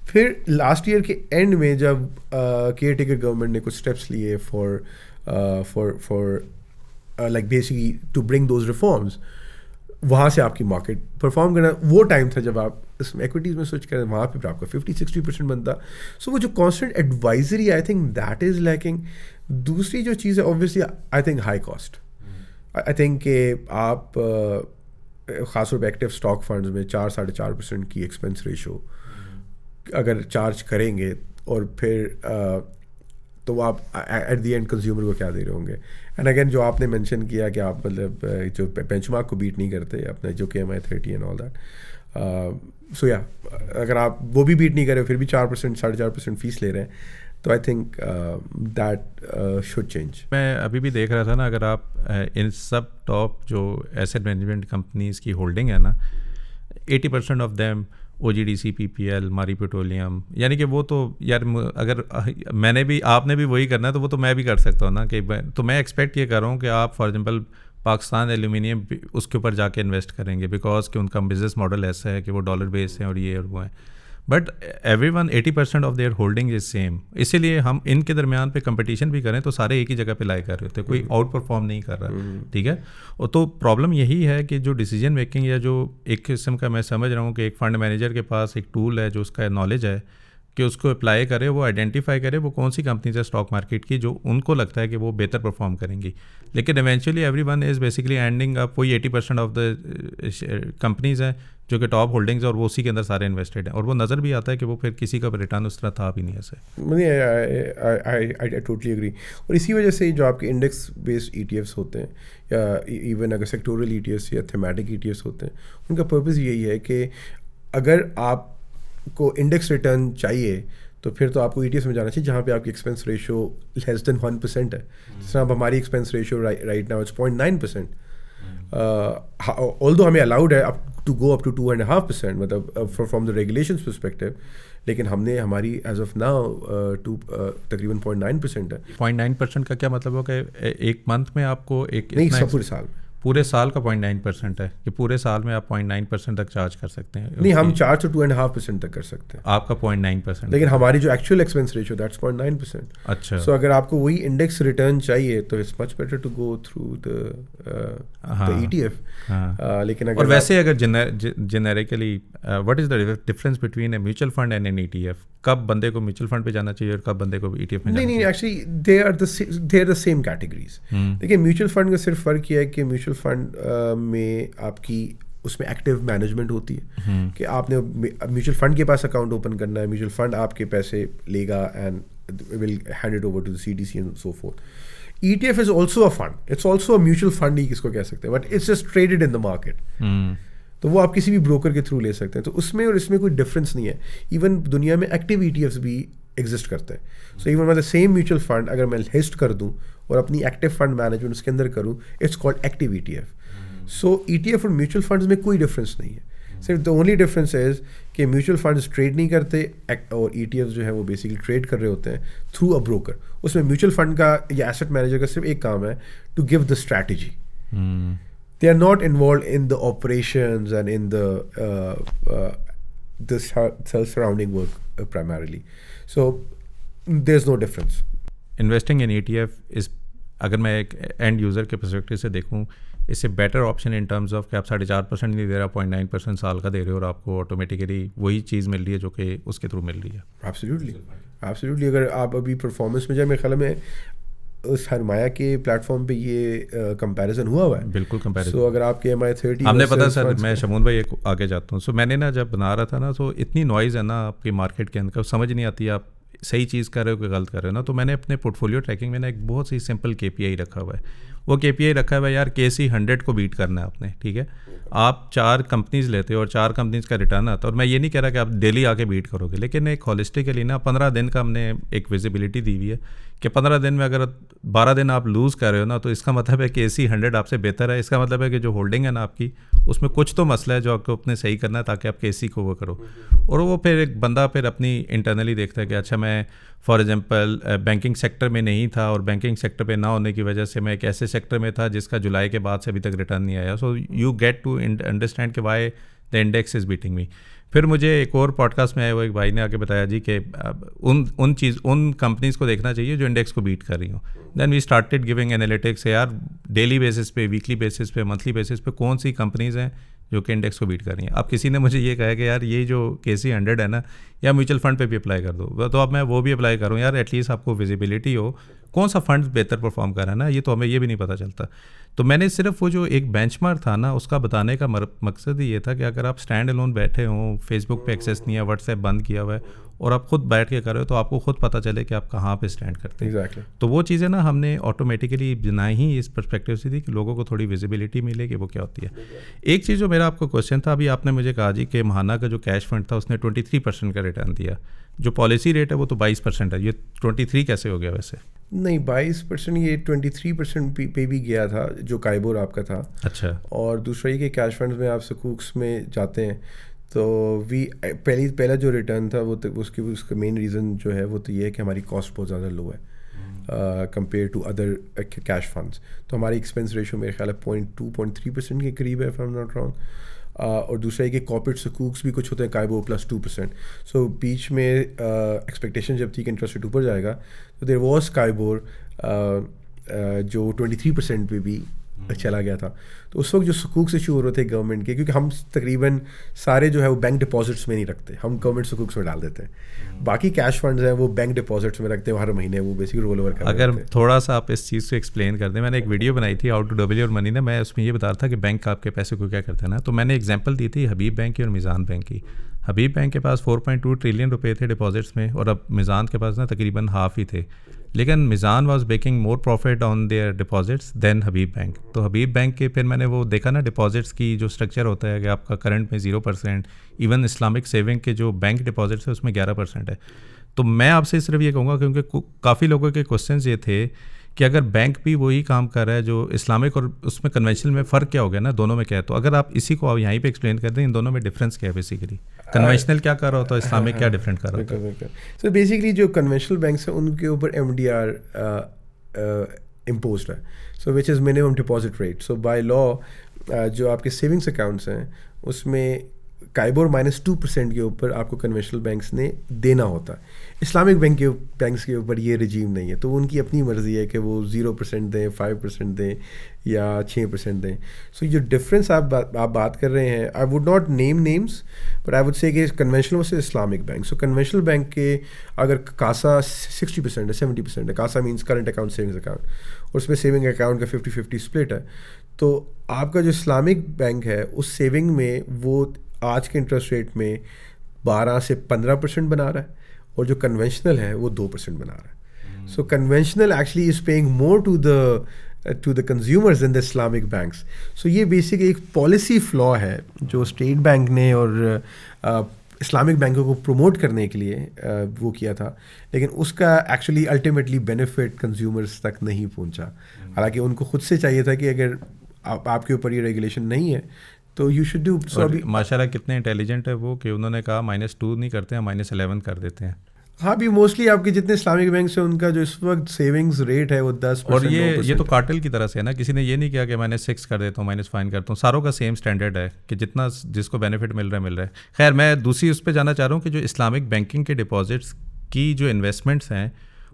फिर लास्ट ईयर के एंड में जब केयर टेकर गवर्नमेंट ने कुछ स्टेप्स लिए for like basically to bring those reforms, वहाँ से आपकी मार्केट परफॉर्म करना, वो टाइम था जब आप इसमें एक्विटीज़ में स्विच करें, वहाँ पे आपका 50-60% बनता। सो वो जो constant advisory I think that is lacking. दूसरी जो चीज़ है obviously I think high cost. I think कि आप ख़ासतौर पर एक्टिव स्टॉक फंड्स में 4-4.5% की एक्सपेंस रेशो अगर चार्ज करेंगे और फिर तो आप एट द एंड कंज्यूमर को क्या दे रहे होंगे। एंड अगेन जो आपने मेंशन किया कि आप मतलब जो बेंचमार्क को बीट नहीं करते अपने जो KMI 30 एंड ऑल दैट, सो या अगर आप वो भी बीट नहीं करे फिर भी 4%, 4.5% फीस ले रहे हैं, तो आई थिंक दैट शुड चेंज। मैं अभी भी देख रहा था ना, अगर आप इन सब टॉप जो एसेट मैनेजमेंट कंपनीज़ की होल्डिंग है ना, 80% ऑफ देम OGDC, PPL, मारी पेट्रोलियम, यानी कि वो तो यार अगर आपने भी वही करना है तो वो तो मैं भी कर सकता हूँ ना कि तो मैं एक्सपेक्ट ये कर रहा हूँ कि आप फॉर एग्जांपल पाकिस्तान एल्यूमिनियम उसके ऊपर जाके इन्वेस्ट करेंगे, बिकॉज कि उनका बिजनेस मॉडल ऐसा है कि वो डॉलर बेस है और ये और वो है। But everyone 80% of their holding is same, इसीलिए हम इनके दरमियान पे कंपटीशन भी करें तो सारे एक ही जगह पे लाई कर रहे होते, कोई आउट परफॉर्म नहीं कर रहा, ठीक है। और तो प्रॉब्लम यही है कि जो डिसीजन मेकिंग या जो एक किस्म का मैं समझ रहा हूँ कि एक फंड मैनेजर के पास एक टूल है जो उसका नॉलेज है कि उसको अप्लाई करे, वो आइडेंटिफाई करे वो कौन सी कंपनीज है स्टॉक मार्केट की जो उनको लगता है कि वो बेहतर परफॉर्म करेंगी। लेकिन eventually everyone is basically ending up, वही 80% ऑफ द कंपनीज हैं जो कि टॉप होल्डिंग्स और वो उसी के अंदर सारे इन्वेस्टेड हैं, और वो नज़र भी आता है कि वो फिर किसी का रिटर्न उस तरह था भी नहीं ऐसे। I totally agree. और इसी वजह से जो आपके इंडेक्स बेस्ड ETFs होते हैं या इवन अगर सेक्टोरल ETFs या थीमेटिक ETFs होते हैं, उनका पर्पज़ यही है कि अगर आपको इंडेक्स रिटर्न चाहिए तो फिर तो आपको ETFs में जाना चाहिए जहाँ पे आपकी एक्सपेंस रेशो लेस देन 1% है। जिस तरह अब हमारी expense ratio right now it's 0.9%, although हमें अलाउड है to go up to 2.5%, मतलब फ्रॉम द रेगुलेशंस पर्सपेक्टिव, लेकिन हमने हमारी एज ऑफ नाउ तकरीबन 0.9% है। 0.9% का क्या मतलब हो कि एक मंथ में आपको एक नहीं, सब पूरे साल का 0.9% है कि पूरे साल में आप 0.9% तक चार्ज कर सकते हैं? नहीं, हम चार्ज तो 2.5% तक कर सकते हैं, आपका 0.9%, लेकिन हमारी जो एक्चुअल एक्सपेंस रेशियो दैट्स 0.9%। अच्छा, सो अगर आपको वही इंडेक्स रिटर्न चाहिए तो it's much better to go through the ETF। लेकिन अगर और वैसे अगर generically what is the difference between a mutual fund and an ETF? कब बंदे को म्यूचुअल फंड पे जाना चाहिए और कब बंदे को ETF में जाना चाहिए? नहीं, actually they are the same categories. देखिए, म्यूचुअल फंड का सिर्फ फ़र्क यह है कि म्यूचुअल फंड में आपकी उसमें एक्टिव मैनेजमेंट होती है कि आपने म्यूचुअल फंड के पास अकाउंट ओपन करना है, म्यूचुअल फंड आपके पैसे लेगा and will hand it over to the CDC and so forth. ETF is also a fund, it's also a mutual fund ही किसको कह सकते हैं, but it's just traded in the market. तो वो आप किसी भी ब्रोकर के थ्रू ले सकते हैं, तो उसमें और इसमें कोई डिफरेंस नहीं है। इवन दुनिया में एक्टिव ETFs भी एग्जिस्ट करते हैं। सो इवन मतलब सेम म्यूचुअल फंड अगर मैं लिस्ट कर दूं और अपनी एक्टिव फंड मैनेजमेंट उसके अंदर करूं, it's called active ETF। So ETF और म्यूचुअल फंड्स में कोई डिफरेंस नहीं है, सिर्फ द ओनली डिफरेंस इज कि म्यूचुअल फंड्स ट्रेड नहीं करते और ETFs जो है वो बेसिकली ट्रेड कर रहे होते हैं थ्रू अ ब्रोकर। उसमें म्यूचुअल फंड का या एसेट मैनेजर का सिर्फ एक काम है, to give the strategy. They are not involved in the operations and in the surrounding work primarily. So there's no difference. Investing in ETF is, अगर मैं एक एंड यूज़र के पर्सपेक्टिव से देखूं, इससे better option in terms of कि आप 4.5% नहीं दे रहा, 0.9% साल का दे रहे हो और आपको ऑटोमेटिकली वही चीज़ मिल रही है जो कि उसके थ्रू मिल रही है। एब्सोल्युटली। अगर आप अभी परफॉर्मेंस में जाए, मेरे ख्याल में सरमाया के प्लेटफॉर्म पे ये कंपैरिजन हुआ है। बिल्कुल कंपैरिजन। सो अगर आप KMI 30 हमने पता सर, मैं शमून भाई एक आगे जाता हूँ। सो मैंने ना जब बना रहा था ना, तो इतनी नॉइज़ है ना आपकी मार्केट के अंदर, समझ नहीं आती आप सही चीज़ कर रहे हो कि गलत कर रहे हो ना। तो मैंने अपने पोर्टफोलियो ट्रैकिंग में ना एक बहुत सी सिंपल KPI रखा हुआ है, वो KPI रखा है भाई यार KC 100 को बीट करना है आपने, ठीक है। आप 4 कंपनीज लेते हो और 4 कंपनीज का रिटर्न आता है, और मैं ये नहीं कह रहा कि आप डेली आके बीट करोगे, लेकिन एक होलिस्टिकली ना 15 दिन का हमने एक विजिबिलिटी दी हुई है कि 15 दिन में अगर 12 दिन आप लूज़ कर रहे हो ना, तो इसका मतलब है कि KC 100 आपसे बेहतर है। इसका मतलब है कि जो होल्डिंग है ना आपकी, उसमें कुछ तो मसला है जो आपको अपने सही करना है ताकि आप KC को वो करो। और वो फिर एक बंदा फिर अपनी इंटरनली देखता है कि अच्छा मैं फॉर एग्जांपल बैंकिंग सेक्टर में नहीं था, और बैंकिंग सेक्टर पे ना होने की वजह से मैं एक ऐसे सेक्टर में था जिसका जुलाई के बाद से अभी तक रिटर्न नहीं आया। So you get to understand कि why the index is beating me. फिर मुझे एक और पॉडकास्ट में आए हुए एक भाई ने आके बताया जी कि उन कंपनीज़ को देखना चाहिए जो इंडेक्स को बीट कर रही हो। Then we started giving analytics यार, डेली बेसिस पे, वीकली बेसिस पे, मंथली बेसिस पे कौन सी कंपनीज़ हैं जो कि इंडेक्स को बीट कर रही हैं। अब किसी ने मुझे ये कहा कि यार ये जो KC 100 है ना, या म्यूचुअल फंड पे भी अप्लाई कर दो, तो अब मैं वो भी अप्लाई करूँ यार, एटलीस्ट आपको विजिबिलिटी हो कौन सा फंड बेहतर परफॉर्म कर रहा है ना, ये तो हमें ये भी नहीं पता चलता। तो मैंने सिर्फ वो जो एक बेंचमार्क था ना, उसका बताने का मकसद ही ये था कि अगर आप स्टैंड अलोन बैठे हों, फेसबुक पे एक्सेस नहीं है, व्हाट्सएप बंद किया हुआ है, और आप खुद बैठ के कर रहे हो, तो आपको खुद पता चले कि आप कहाँ पे स्टैंड करते हैं। Exactly. तो वो चीज़ें ना हमने ऑटोमेटिकली बनाई ही इस पर्सपेक्टिव से थी कि लोगों को थोड़ी विजिबिलिटी मिले कि वो क्या होती है। एक चीज़ जो मेरा आपको क्वेश्चन था, अभी आपने मुझे कहा जी कि महाना का जो कैश फंड था उसने 23% का रिटर्न दिया, जो पॉलिसी रेट है वो तो 22% है, ये 23 कैसे हो गया वैसे? नहीं, 22%, ये 23% पे भी गया था जो काइबोर आपका था। अच्छा। और दूसरा ये कि कैश फंड्स में आप सकूक्स में जाते हैं तो पहला जो रिटर्न था वो तो उसका मेन रीज़न जो है वो तो ये है कि हमारी कॉस्ट बहुत ज़्यादा लो है compare to other cash funds. तो हमारी एक्सपेंस रेशो मेरे ख्याल है 0.2-0.3% के करीब है, if I am not wrong. और दूसरा है कि कॉर्पोरेट सकूक्स भी कुछ होते हैं काइबो प्लस 2%। सो बीच में एक्सपेक्टेशन जब थी कि इंटरेस्ट रेट ऊपर जाएगा, तो देयर वाज काइबोर जो 23% पे भी चला गया था। तो उस वक्त जो सकूक्स इशू हो रहे थे गवर्नमेंट के, क्योंकि हम तकरीबन सारे जो है वो बैंक डिपॉजिट्स में नहीं रखते, हम गवर्नमेंट सकूक्स में डाल देते हैं। बाकी कैश फंड्स हैं वो बैंक डिपॉजिट्स में रखते हैं, हर महीने वो बेसिकली रोल ओवर कर अगर देते हैं। थोड़ा सा आप इस चीज़ को एक्सप्लेन कर दें, मैंने एक वीडियो बनाई थी how to double your money ना, मैं उसमें ये बता रहा था कि बैंक आपके पैसे को क्या करते हैं ना। तो मैंने एग्जांपल दी थी हबीब बैंक की और मिज़ान बैंक की। हबीब बैंक के पास 4.2 ट्रिलियन रुपए थे डिपॉजिट्स में, और अब मिज़ान के पास ना तकरीबन हाफ ही थे, लेकिन Meezan was making more profit on their deposits than Habib bank. तो हबीब बैंक के फिर मैंने वो देखा ना, डिपॉजिट्स की जो स्ट्रक्चर होता है कि आपका करंट में 0%, इवन इस्लामिक सेविंग के जो बैंक डिपॉजिट्स है उसमें 11% है। तो मैं आपसे सिर्फ ये कहूँगा, क्योंकि काफ़ी लोगों के क्वेश्चंस ये थे कि अगर बैंक भी वही काम कर रहा है जो इस्लामिक, और उसमें कन्वेंशनल में फ़र्क क्या हो गया ना, दोनों में क्या है। तो अगर आप इसी को यहीं पे एक्सप्लेन कर दें, इन दोनों में डिफरेंस क्या है बेसिकली, कन्वेंशनल क्या कर रहा होता है, इस्लामिक क्या डिफरेंट कर रहा होता है। सो बेसिकली जो कन्वेंशनल बैंक्स हैं उनके ऊपर MDR इम्पोज्ड है, so which is minimum deposit rate. So by law जो आपके सेविंग्स अकाउंट्स हैं उसमें काइबोर -2% के ऊपर आपको कन्वेंशनल बैंक्स ने देना होता है। इस्लामिक बैंक्स के ऊपर ये रजीम नहीं है, तो उनकी अपनी मर्ज़ी है कि वो 0% दें, 5% दें या 6% दें। सो जो डिफरेंस आप बात कर रहे हैं, I would not name names, but I would say कि conventional versus Islamic bank. So conventional bank के अगर कासा 60% है, 70% है, CASA means current account, savings account, और उसमें सेविंग अकाउंट का 50-50 स्प्लिट है। तो आपका जो इस्लामिक बैंक है उस सेविंग में वो आज के इंटरेस्ट रेट में 12 से 15% बना रहा है, और जो कन्वेंशनल है वो 2% बना रहा है। So conventional actually is paying more to the consumers in the Islamic banks. So ये बेसिकली एक पॉलिसी फ्लॉ है जो स्टेट बैंक ने और इस्लामिक बैंकों को प्रमोट करने के लिए वो किया था, लेकिन उसका एक्चुअली अल्टीमेटली बेनिफिट कंज्यूमर्स तक नहीं पहुंचा। हालांकि उनको खुद से चाहिए था कि अगर आपके ऊपर ये रेगुलेशन नहीं है तो यू शुड डू। सो अभी माशाल्लाह कितने इंटेलिजेंट है वो कि उन्होंने कहा -2 नहीं करते हैं, -11 कर देते हैं। हाँ, भी मोस्टली आपके जितने इस्लामिक बैंक से उनका जो इस वक्त सेविंग्स रेट है वो 10%। और ये तो कार्टेल की तरह से है ना, किसी ने ये नहीं किया कि मैंने 6 कर देता हूँ, -5 करता हूँ, सारों का सेम स्टैंडर्ड है कि जितना जिसको बेनिफिट मिल रहा है। खैर, मैं दूसरी उस पर जाना चाह रहा हूँ कि जो इस्लामिक बैंकिंग के डिपॉजिट्स की जो इन्वेस्टमेंट्स हैं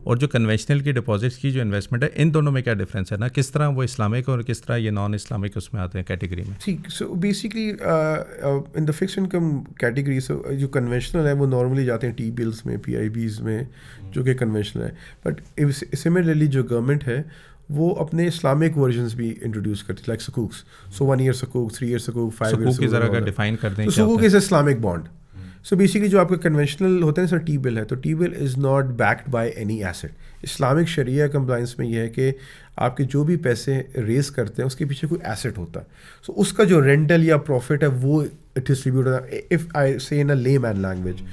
और जो कन्वेंशनल की डिपॉजिट्स की जो इन्वेस्टमेंट है, इन दोनों में क्या डिफरेंस है ना, किस तरह वो इस्लामिक और किस तरह ये नॉन इस्लामिक उसमें आते हैं कैटेगरी में। ठीक, so basically in the fix income category, so जो कन्वेंशनल है वो नॉर्मली जाते हैं टी बिल्स में, PIBs में, जो कि कन्वेंशनल है। बट सिमिलरली जो गवर्नमेंट है वो अपने इस्लामिक वर्जन्स भी इंट्रोड्यूस करती है, लाइक सकूक्स। सो 1 ईयर सकूक, 3 ईयर सकूक, 5 ईयर सकूक की जरा अगर डिफाइन कर दें। तो सकूक is Islamic bond. So basically जो आपका कन्वेंशनल होता है सर टी बिल है, तो T bill is not backed by any asset. Islamic sharia compliance में यह है कि आपके जो भी पैसे रेज करते हैं उसके पीछे कोई एसेट होता है. सो उसका जो रेंटल या प्रॉफिट है वो डिस्ट्रीब्यूट होता है. इफ़ आई से इन अ ले man language,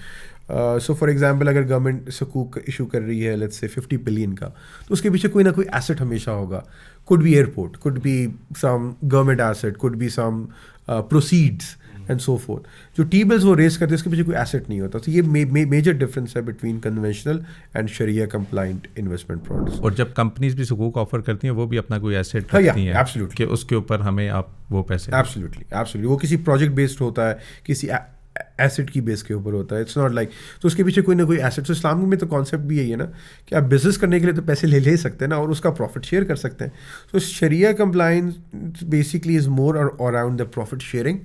so for example अगर गवर्नमेंट सकूक इशू कर रही है लेट्स से 50 बिलियन का, तो उसके पीछे कोई ना कोई एसेट हमेशा होगा. Could be airport, could be some government asset, could be some proceeds and so forth. जो टी बिल्स वो रेस करते हैं उसके पीछे कोई एसेट नहीं होता. तो ये मेजर डिफरेंस है between conventional and sharia compliant investment products. और जब कंपनीज भी सुकूक ऑफर करती हैं वो भी अपना कोई एसेट रखती हैं एब्सोल्युटली कि उसके ऊपर हमें आप वो पैसे. एब्सोल्युटली वो किसी प्रोजेक्ट बेस्ड होता है, किसी एसेट की बेस के ऊपर होता है. इट्स नॉट लाइक, तो उसके पीछे कोई ना कोई एसेट. तो इस्लाम में तो कॉन्सेप्ट भी यही है ना कि आप बिजनेस करने के लिए तो पैसे ले सकते हैं ना, और उसका प्रॉफिट शेयर कर सकते हैं. तो शरिया compliance basically is more around the profit sharing,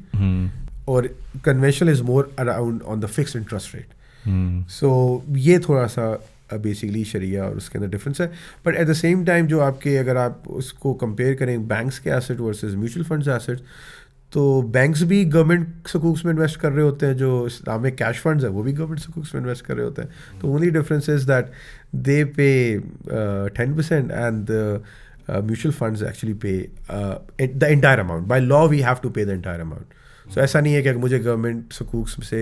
और conventional is more around on the fixed interest rate. So ये थोड़ा सा बेसिकली शरिया और उसके अंदर डिफरेंस है. But at the same time जो आपके, अगर आप उसको कंपेयर करें बैंक्स के asset versus mutual funds asset, तो बैंक्स भी गवर्नमेंट सकूक्स में इन्वेस्ट कर रहे होते हैं. जो इस्लामिक कैश फंड्स है वो भी गवर्नमेंट सकूक्स में इन्वेस्ट कर रहे होते हैं. तो only difference is that they pay 10% and mutual funds actually pay the entire amount. By law we have to pay the entire amount. So ऐसा नहीं है कि अगर मुझे गवर्नमेंट सकूक्स से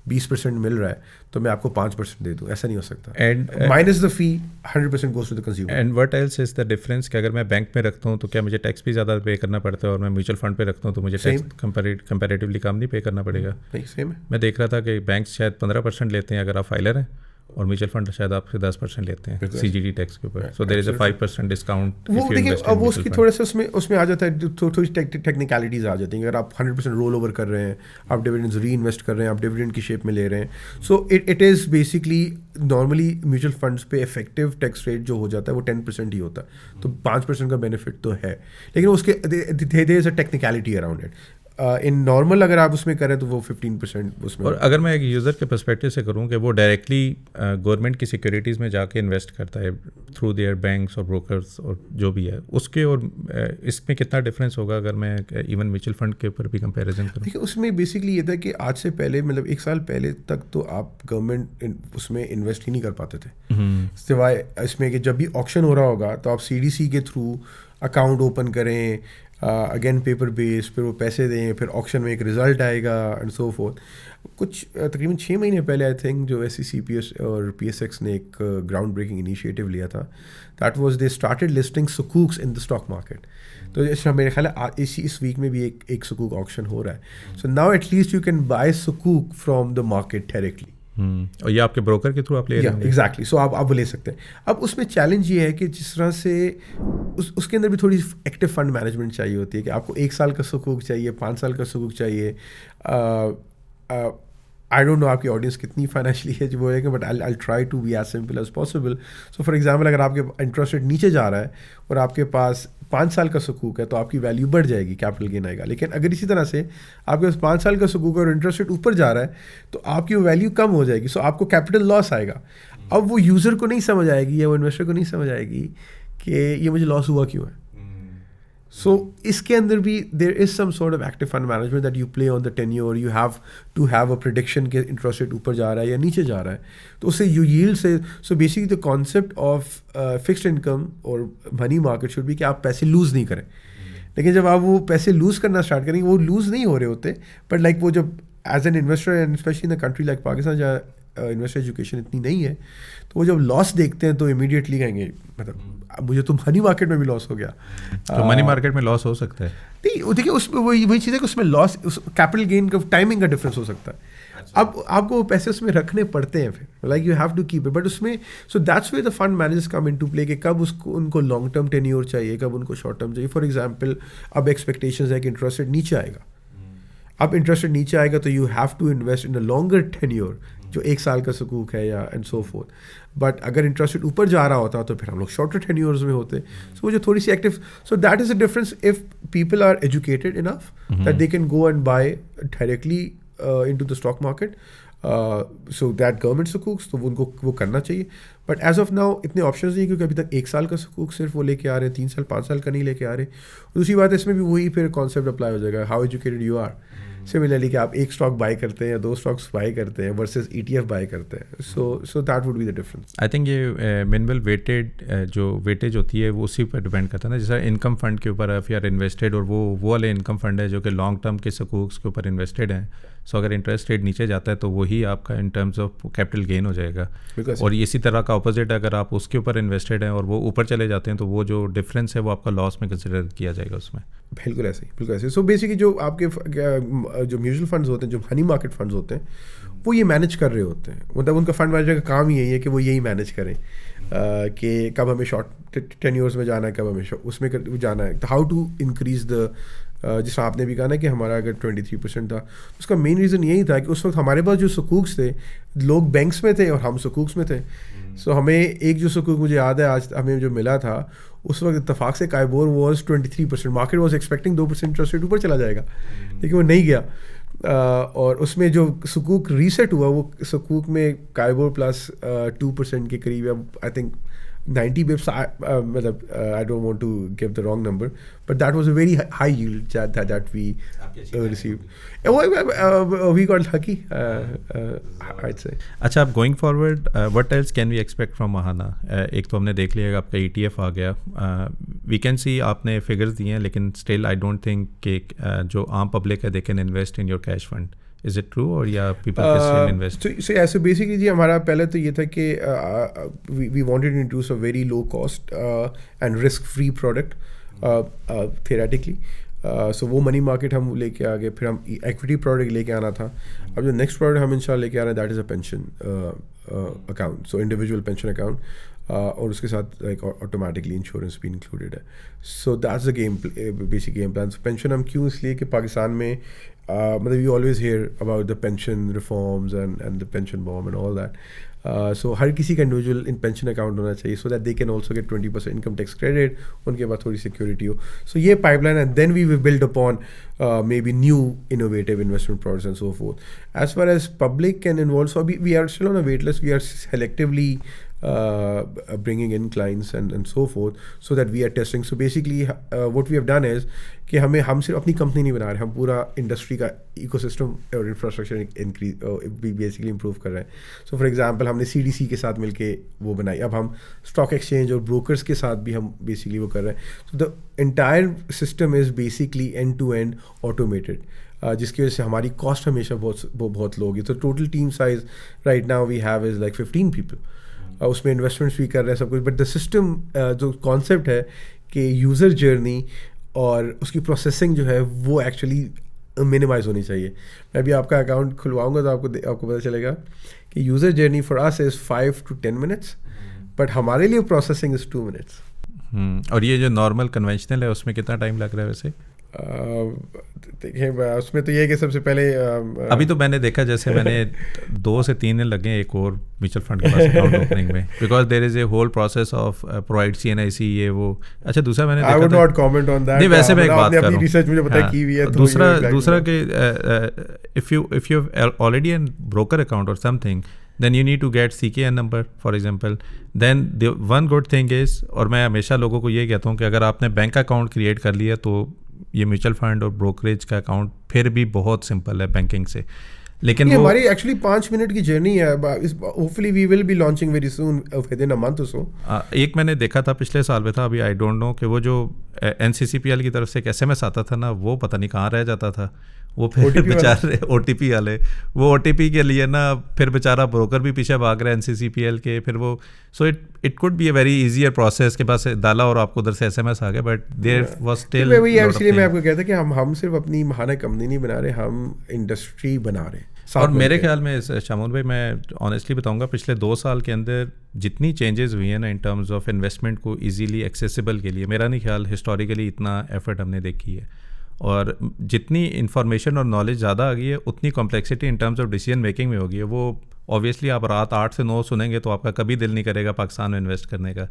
20% मिल रहा है तो मैं आपको 5% दे दूँ, ऐसा नहीं हो सकता. And minus the fee 100% goes to the consumer. And what else is the difference कि अगर मैं बैंक में रखता हूँ तो क्या मुझे टैक्स भी ज़्यादा पे करना पड़ता है, और मैं म्यूचुअल फंड पे रखता हूँ तो मुझे टैक्स कंपैरेटिवली कम नहीं पे करना पड़ेगा? नहीं, सेम है. मैं देख रहा था कि बैंक शायद 15% लेते हैं अगर आप फाइलर हैं, और म्यूचुअल फंड शायद आपसे 10% लेते हैं CGT टैक्स के ऊपर. So there is a 5% discount. वो देखिए अब वो उसकी थोड़े से उसमें आ जाता है, थोड़ी टेक्निकलिटीज आ जाती हैं. अगर आप 100% रोल ओवर कर रहे हैं, आप डिविडेंड्स री इन्वेस्ट कर रहे हैं, आप डिविडेंड की शेप में ले रहे हैं, so it is basically normally mutual funds पे इफेक्टिव टैक्स रेट जो हो जाता है वो 10% ही होता है. तो 5% का बेनिफिट तो है, लेकिन उसके there is a technicality around it. In normal अगर आप उसमें करें तो वो 15% उसमें. और अगर मैं एक यूज़र के पर्सपेक्टिव से करूँ कि वो डायरेक्टली गवर्नमेंट की सिक्योरिटीज़ में जाके इन्वेस्ट करता है थ्रू देयर बैंक्स और ब्रोकर्स और जो भी है उसके, और इसमें कितना डिफरेंस होगा अगर मैं इवन म्यूचुअल फंड के ऊपर भी कंपैरिजन करूँ? देखिए उसमें बेसिकली ये था कि आज से पहले, मतलब 1 साल पहले तक तो आप गवर्नमेंट उसमें इन्वेस्ट ही नहीं कर पाते थे, सिवाय इसमें कि जब भी ऑक्शन हो रहा होगा तो आप CDC के थ्रू अकाउंट ओपन करें, अगेन पेपर बेस, फिर वो पैसे दें, फिर ऑक्शन में एक रिज़ल्ट आएगा एंड सो फोर्थ. कुछ तकरीबन 6 महीने पहले आई थिंक जो SECPS और PSX ने एक ग्राउंड ब्रेकिंग इनिशिएटिव लिया था. That was they started listing सकूक्स इन द स्टॉक मार्केट. तो मेरे ख्याल है इस वीक में भी एक सकूक ऑक्शन हो रहा है. So now at least you can buy सकूक फ्रॉम द मार्केट डायरेक्टली. और ये आपके ब्रोकर के थ्रू आप ले रहे हैं? एग्जैक्टली. सो आप ले सकते हैं. अब उसमें चैलेंज ये है कि जिस तरह से उसके अंदर भी थोड़ी एक्टिव फंड मैनेजमेंट चाहिए होती है कि आपको 1 साल का सकूक चाहिए, 5 साल का सकूक चाहिए. आई डोंट नो आपकी ऑडियंस कितनी फाइनेंशियली है जो बोलेगा, but I try to be as simple as possible. So for example अगर आपके इंटरेस्ट रेट नीचे जा रहा है और आपके पास 5 साल का सकूक है तो आपकी वैल्यू बढ़ जाएगी, कैपिटल गेन आएगा. लेकिन अगर इसी तरह से आपके पास 5 साल का सकूक और इंटरेस्ट रेट ऊपर जा रहा है तो आपकी वैल्यू कम हो जाएगी. सो आपको कैपिटल लॉस आएगा. अब वो यूज़र को नहीं समझ आएगी या वो इन्वेस्टर को नहीं समझ आएगी कि ये मुझे लॉस हुआ क्यों है. सो इसके अंदर भी there is some sort of active fund management that you play on the tenure. You have to have a prediction के इंटरेस्ट रेट ऊपर जा रहा है या नीचे जा रहा है, तो उससे यू यील्ड से. So basically the concept of fixed income और मनी मार्केट शुड भी कि आप पैसे लूज़ नहीं करें. लेकिन जब आप वो पैसे लूज़ करना स्टार्ट करेंगे, वो लूज़ नहीं हो रहे होते, बट लाइक वो जब as an investor and specially in the country like Pakistan जहाँ इन्वेस्टर एजुकेशन इतनी नहीं है, तो वो जब लॉस देखते हैं तो इमीडिएटली कहेंगे मतलब मुझे तो मनी मार्केट में भी लॉस हो गया. तो मनी मार्केट में लॉस हो सकता है? नहीं, देखिए उसमें वही चीज़ है कि उसमें लॉस, कैपिटल गेन का टाइमिंग का डिफरेंस हो सकता है. अब आपको पैसे उसमें रखने पड़ते हैं फिर, like you have to keep it, but उसमें so that's where the fund managers come in to play कि कब उसको उनको लॉन्ग टर्म टेन्योर चाहिए, कब उनको शॉर्ट टर्म चाहिए. फॉर एग्जाम्पल अब एक्सपेक्टेशंस है कि इंटरेस्ट रेट नीचे आएगा. अब इंटरेस्ट रेट नीचे आएगा तो you have to invest in a longer tenure जो 1 साल का सकूक है या एंड सो फोर्थ. बट अगर इंटरेस्ट रेट ऊपर जा रहा होता तो फिर हम लोग शॉर्टर टेन्योर्स में होते. सो वो जो थोड़ी सी active, so that is a difference if people are educated enough that they can go and buy directly into the stock market. So that government सकूक्स तो उनको वो करना चाहिए. बट एज ऑफ नाउ इतने ऑप्शंस नहीं, क्योंकि अभी तक 1 साल का सकूक सिर्फ वो लेके आ रहे हैं, 3 साल 5 साल का नहीं लेके आ रहे. दूसरी बात है इसमें भी वही फिर कॉन्सेप्ट अप्लाई हो जाएगा, how educated you are. Similarly कि आप एक स्टॉक बाय करते हैं या 2 स्टॉक्स बाय करते हैं वर्सेस ETF बाय करते हैं, so that would be the difference. I think ये मिनिमल वेटेड जो वेटेज होती है वो उसी पर डिपेंड करता है ना, जैसा इनकम फंड के ऊपर आप यार इन्वेस्टेड और वो वाले इनकम फंड है जो कि लॉन्ग टर्म के सकूक्स के ऊपर इन्वेस्टेड हैं, सो अगर इंटरेस्ट रेट नीचे जाता है तो वही आपका in terms of capital gain हो जाएगा। और इसी तरह का ऑपोजिट अगर आप उसके ऊपर इन्वेस्टेड हैं और वो ऊपर चले जाते हैं तो वो जो डिफरेंस है वो आपका लॉस में कंसिडर किया जाएगा उसमें। बिल्कुल ऐसे ही, बिल्कुल ऐसे। सो बेसिकली जो आपके जो म्यूचुअल फंड्स होते हैं, जो मनी मार्केट फंड्स होते हैं, वो ये मैनेज कर रहे होते हैं, मतलब उनका फंड मैनेजर का काम यही है कि वो यही मैनेज करें कि कब हमें शॉर्ट 10 ईयर्स में जाना है, कब हमें उसमें जाना है, तो हाउ टू इंक्रीज द जिस आपने भी कहा ना कि हमारा अगर 23% था, उसका मेन रीज़न यही था कि उस वक्त हमारे पास जो सकूक्स थे, लोग बैंक्स में थे और हम सकूक्स में थे। सो हमें एक जो सकूक मुझे याद है आज हमें जो मिला था उस वक्त इत्तेफाक से KIBOR was 23%, market was expecting 2% interest rate ऊपर चला जाएगा, लेकिन वो नहीं गया। और उसमें जो सकूक रीसेट हुआ वो सकूक में काइबोर प्लस 2% के करीब, आई थिंक 90 बिप्स, मतलब I don't want to give the wrong number, but that was a very high yield that we received. We got lucky, I'd say. अच्छा, अब going forward what else can we expect from Mahaana? एक तो हमने देख लिया आपका ETF आ गया, we can see आपने फिगर्स दिए हैं, लेकिन स्टिल आई डोंट थिंक कि जो आम पब्लिक है they can invest in your cash fund. Is it true or या people can still invest? So basically जी हमारा पहले तो ये था कि we wanted to introduce a very low cost and risk free product theoretically. So वो money market हम लेके आ गए, फिर हम इक्विटी प्रोडक्ट लेके आना था। अब जो नेक्स्ट प्रोडक्ट हम इंशाल्लाह लेके आ रहे हैं that is a pension account, so individual pension account, और उसके साथ लाइक ऑटोमेटिकली इंश्योरेंस भी इंक्लूडेड है। So that's the game, basic game plan. Pension हम क्यों इसलिए कि पाकिस्तान में मतलब you always hear about the pension reforms and the pension bomb and all that, so हर किसी का इंडिविजुअल इन पेंशन अकाउंट होना चाहिए so that they can also get 20% income tax credit, उनके बाद थोड़ी सिक्योरिटी हो। सो ये pipeline and then we will build upon maybe new innovative investment products and so forth. As far as public can involve, so we are still on a wait list, we are selectively bringing in clients and so forth, so that we are testing. So basically what we have done is कि हम सिर्फ अपनी company नहीं बना रहे, हम पूरा industry का इकोसिस्टम और इंफ्रास्ट्रक्चर बेसिकली इम्प्रूव कर रहे हैं। सो फॉर एग्जांपल हमने CDC के साथ मिलके वो बनाई, अब हम स्टॉक एक्सचेंज और ब्रोकर्स के साथ भी हम बेसिकली वो कर रहे हैं। So the entire system is basically end to end automated, जिसकी वजह से हमारी कॉस्ट हमेशा बहुत लो होगी। तो total team size right now we have is like 15 people, उसमें इन्वेस्टमेंट्स भी कर रहे हैं सब कुछ, बट द सिस्टम जो कॉन्सेप्ट है कि यूज़र जर्नी और उसकी प्रोसेसिंग जो है वो एक्चुअली मिनिमाइज होनी चाहिए। मैं भी आपका अकाउंट खुलवाऊंगा तो आपको पता चलेगा कि user journey for us is 5 to 10 minutes, but हमारे लिए प्रोसेसिंग इज़ 2 minutes। और ये जो नॉर्मल कन्वेंशनल है उसमें कितना टाइम लग रहा है वैसे? देखिए उसमें तो ये है कि सबसे पहले अभी तो मैंने देखा जैसे मैंने 2 से 3 दिन लगे एक और म्यूचुअल फंड के पास अकाउंट ओपनिंग में, because there is a whole process of provide CNIC ये वो। अच्छा, दूसरा मैंने I would not comment on that, नहीं वैसे मैं एक बात कर रहा हूं, रिसर्च मुझे पता है की हुई है। दूसरा कि if you already an broker account और something, then you need to get CKN number for example. Then the one good thing is, और मैं हमेशा लोगों को ये कहता हूँ कि अगर आपने बैंक अकाउंट क्रिएट कर लिया तो ये म्यूचुअल फंड और ब्रोकरेज का अकाउंट फिर भी बहुत सिंपल है बैंकिंग से। लेकिन वो हमारी एक्चुअली 5 मिनट की जर्नी है, hopefully we will be launching very soon within a month और सो। एक मैंने देखा था पिछले साल में था, अभी आई डोंट नो कि वो जो NCCPL की तरफ से एक SMS आता था ना, वो पता नहीं कहाँ रह जाता था, वो फिर बेचारे OTP वाले, वो OTP के लिए ना फिर बेचारा ब्रोकर भी पीछे भाग रहा है NCCPL के, फिर वो so it could be a very easier process के पास डाला और आपको उधर से SMS आ गया, बट देयर वाज स्टिल। मैं आपको कहता कि हम सिर्फ अपनी महाना कंपनी नहीं बना रहे, हम इंडस्ट्री बना रहे हैं। और मेरे ख्याल में शामून भाई, मैं ऑनेस्टली बताऊंगा, पिछले 2 साल के अंदर जितनी चेंजेस हुई हैं ना इन टर्म्स ऑफ इन्वेस्टमेंट को इजीली एक्सेसिबल के लिए, मेरा नहीं ख्याल हिस्टोरिकली इतना एफर्ट हमने देखी है। और जितनी इन्फॉर्मेशन और नॉलेज ज़्यादा आ गई है उतनी complexity in terms of decision making में होगी है। वो ऑब्वियसली आप रात 8 से 9 सुनेंगे तो आपका कभी दिल नहीं करेगा पाकिस्तान में इन्वेस्ट करने का।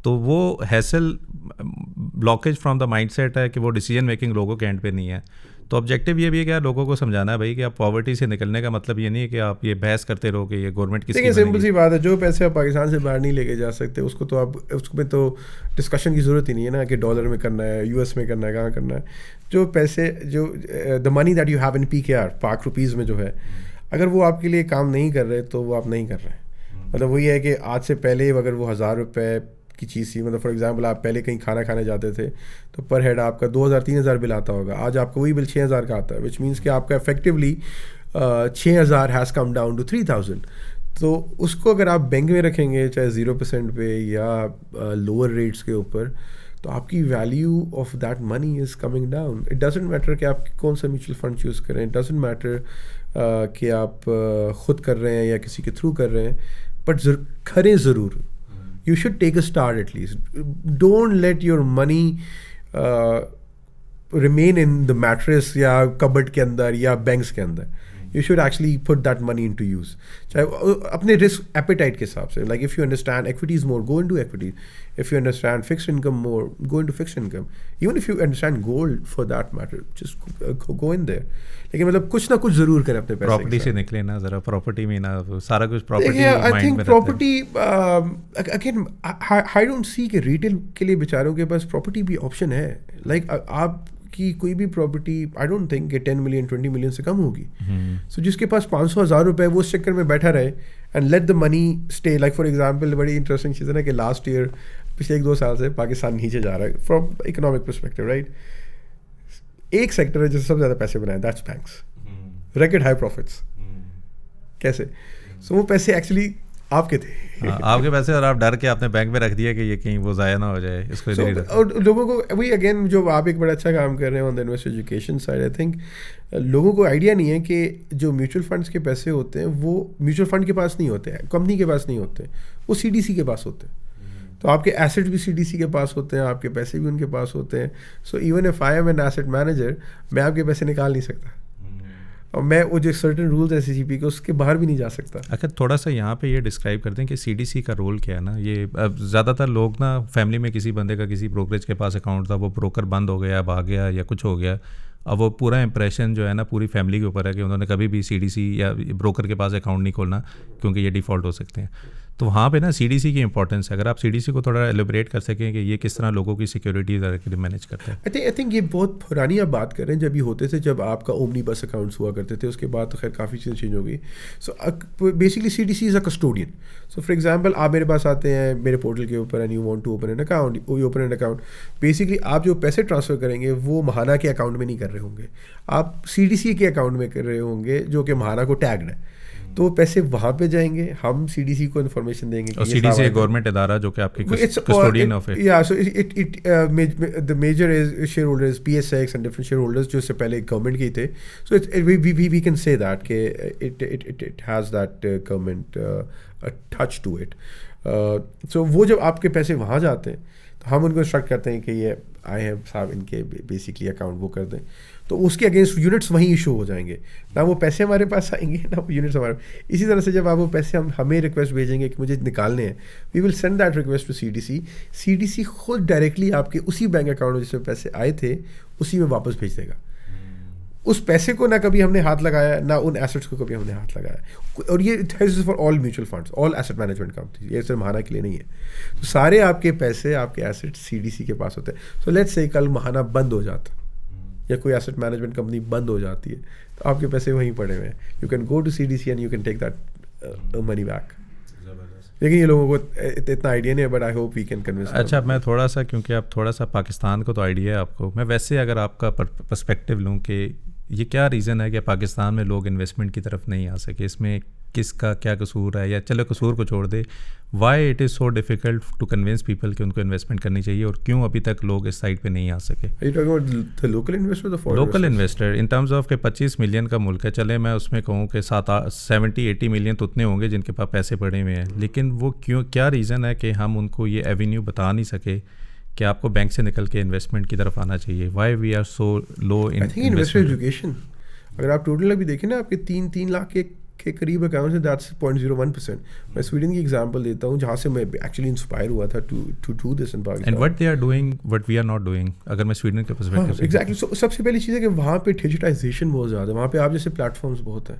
तो वो hassle blockage from the mindset है कि वो डिसीजन मेकिंग लोगों के एंड पे नहीं है। तो ऑब्जेक्टिव ये भी है कि यार लोगों को समझाना है भाई कि आप पॉवर्टी से निकलने का मतलब ये नहीं है कि आप ये बहस करते रहो कि ये गवर्नमेंट की देखिए सिंपल सी बात है, जो पैसे आप पाकिस्तान से बाहर नहीं लेके जा सकते उसको तो आप उसमें तो डिस्कशन की ज़रूरत ही नहीं है ना कि डॉलर में करना है, यूएस में करना है, कहाँ करना है। जो पैसे जो the money that you have in PKR पाक रुपीज़ में जो है, अगर वो आपके लिए काम नहीं कर रहे तो वो आप नहीं कर रहे हैं। मतलब वही है कि आज से पहले अगर वो 1000 रुपये की चीज़ थी, मतलब फॉर एग्जांपल आप पहले कहीं खाना खाने जाते थे तो पर हेड आपका 2000-3000 बिल आता होगा, आज आपका वही बिल 6000 का आता है, विच मीन्स कि आपका effectively 6000 has come down to 3000। तो उसको अगर आप बैंक में रखेंगे चाहे 0% पे या लोअर रेट्स के ऊपर, तो आपकी value of that money is coming down. It doesn't matter कि आप कौन सा म्यूचुअल फंड चूज़ करें, इट डजेंट मैटर कि आप ख़ुद कर रहे हैं या किसी के थ्रू कर रहे हैं, बट करें ज़रूर। You should take a start at least. Don't let your money remain in the mattress या cupboard के अंदर या banks के अंदर. You should actually put that money into use. चाहे अपने risk appetite के हिसाब से. Like if you understand equities more, go into equity. If you understand fixed income more, go into fixed income. Even if you understand gold for that matter, just go in there. लेकिन मतलब कुछ ना कुछ जरूर करें अपने पैसे। Property से निकले ना जरा, प्रॉपर्टी में ना सारा कुछ property I think property again I don't see कि रिटेल के लिए बेचारों के पास प्रॉपर्टी भी ऑप्शन है। लाइक आपकी कोई भी प्रॉपर्टी आई डोंट थिंक कि 10 मिलियन 20 मिलियन से कम होगी। सो जिसके पास 500,000 रुपये वो उस चक्कर में बैठा रहे and let the money stay. Like for example बड़ी इंटरेस्टिंग चीज़ है ना कि लास्ट ईयर पिछले 1-2 साल से पाकिस्तान नीचे जा रहा है फ्रॉम इकोनॉमिक परस्पेक्टिव, राइट। एक सेक्टर है जिससे सबसे ज़्यादा पैसे बनाए, that's banks, record high profits। कैसे? So वो पैसे एक्चुअली आपके थे। आपके पैसे, और आप डर के आपने बैंक में रख दिया कि ये कहीं वो ज़ाया ना हो जाए इसको। और लोगों को वही अगेन जो आप एक बड़ा अच्छा काम कर रहे हैं on the investor education side, I think लोगों को आइडिया नहीं है कि जो म्यूचुअल फंड्स के पैसे होते हैं वो म्यूचुअल फंड के पास नहीं होते हैं, कंपनी के पास नहीं होते, वो CDC के पास होते हैं। तो आपके एसेट्स भी CDC के पास होते हैं, आपके पैसे भी उनके पास होते हैं। So even if I am an asset manager, मैं आपके पैसे निकाल नहीं सकता और मैं वो जो सर्टेन रूल्स है CCP के उसके बाहर भी नहीं जा सकता। अच्छा, थोड़ा सा यहाँ पे ये डिस्क्राइब करते हैं कि CDC का रोल क्या है ना। ये ज़्यादातर लोग ना फैमिली में किसी बंदे का किसी ब्रोकरेज के पास अकाउंट था, वो ब्रोकर बंद हो गया, भाग गया या कुछ हो गया, अब वो पूरा इंप्रेशन जो है ना पूरी फैमिली के ऊपर है कि उन्होंने कभी भी CDC या ब्रोकर के पास अकाउंट नहीं खोलना क्योंकि ये डिफ़ॉल्ट हो सकते हैं। तो वहाँ पे ना CDC की इंपॉर्टेंस है, अगर आप CDC को थोड़ा एलिब्रेट कर सकें कि ये किस तरह लोगों की सिक्योरिटी मैनेज करता है। आई थिंक ये बहुत पुरानी आप बात कर रहे हैं, जब ये होते थे, जब आपका ओमनी बस अकाउंट्स हुआ करते थे, उसके बाद तो खैर काफ़ी चीज़ें चेंज हो गई। So basically CDC is a custodian. So for example आप मेरे पास आते हैं मेरे पोर्टल के ऊपर and you want to open an account, you open an account, basically आप जो पैसे ट्रांसफ़र करेंगे वो महाना के अकाउंट में नहीं कर रहे होंगे, आप CDC के अकाउंट में कर रहे होंगे जो कि महाना को टैग्ड है। तो पैसे वहाँ पे जाएंगे, हम CDC को इन्फॉर्मेशन देंगे। और CDC एक गवर्नमेंट इदारा जो कि आपकी custodian of it. Yeah so the major is share holders PSX and different share holders जो इससे पहले गवर्नमेंट के ही थे। So we can say that कि it has that government touch to it. So वो जब आपके पैसे वहाँ जाते हैं तो हम उनको इंस्ट्रक्ट करते हैं कि ये आए हैं साहब, इनके बेसिकली अकाउंट वो कर दें, तो उसके अगेंस्ट यूनिट्स वहीं इशू हो जाएंगे, ना वो पैसे हमारे पास आएंगे ना वो यूनिट्स हमारे। इसी तरह से जब आप वो पैसे हमें रिक्वेस्ट भेजेंगे कि मुझे निकालने हैं, we will send that request to CDC खुद डायरेक्टली आपके उसी बैंक अकाउंट में जिसमें पैसे आए थे उसी में वापस भेज देगा। उस पैसे को ना कभी हमने हाथ लगाया, ना उन एसेट्स को कभी हमने हाथ लगाया। और ये is for all mutual funds, all asset management companies, ये सिर्फ महाना के लिए नहीं है। तो सारे आपके पैसे, आपके एसेट्स CDC के पास होते हैं। सो लेट्स से कल महाना बंद हो जाता या कोई एसेट मैनेजमेंट कंपनी बंद हो जाती है तो आपके पैसे वहीं पड़े हुए हैं, you can go to CDC and you can take that money back. लेकिन ये लोगों को इतना आइडिया नहीं है, but I hope we can convince. अच्छा, मैं थोड़ा सा, क्योंकि आप थोड़ा सा पाकिस्तान को तो आइडिया है आपको, मैं वैसे अगर आपका पर्सपेक्टिव लूँ कि ये क्या रीज़न है कि पाकिस्तान में लोग इन्वेस्टमेंट की तरफ नहीं आ सके, इसमें किसका क्या कसूर है, या चलो कसूर को छोड़ दे, why it is so difficult to convince people कि उनको इन्वेस्टमेंट करनी चाहिए, और क्यों अभी तक लोग इस साइड पे नहीं आ सके। Local investor in terms of के 25 मिलियन का मुल्क है, चले मैं उसमें कहूँ कि 70-80 मिलियन तो उतने होंगे जिनके पास पैसे पड़े हुए हैं, लेकिन वो क्यों, क्या रीज़न है कि हम उनको ये एवेन्यू बता नहीं सके कि आपको बैंक से निकल के इन्वेस्टमेंट की तरफ आना चाहिए। Why we are so low in investor education. अगर आप टोटल अभी देखें ना, आपके 3 लाख के के करीब अकाउंट्स हैं, दैट्स 0.01%. मैं स्वीडन की एग्जांपल देता हूँ जहाँ से मैं एक्चुअली इंस्पायर हुआ था to do this in Pakistan. And what they are doing what we are not doing, अगर मैं स्वीडन के पर्सपेक्टिव से. एग्जैक्टली. सो सबसे पहली चीज़ है कि वहाँ पे डिजिटाइजेशन बहुत ज़्यादा है. वहाँ पे आप जैसे प्लेटफॉर्म्स बहुत हैं,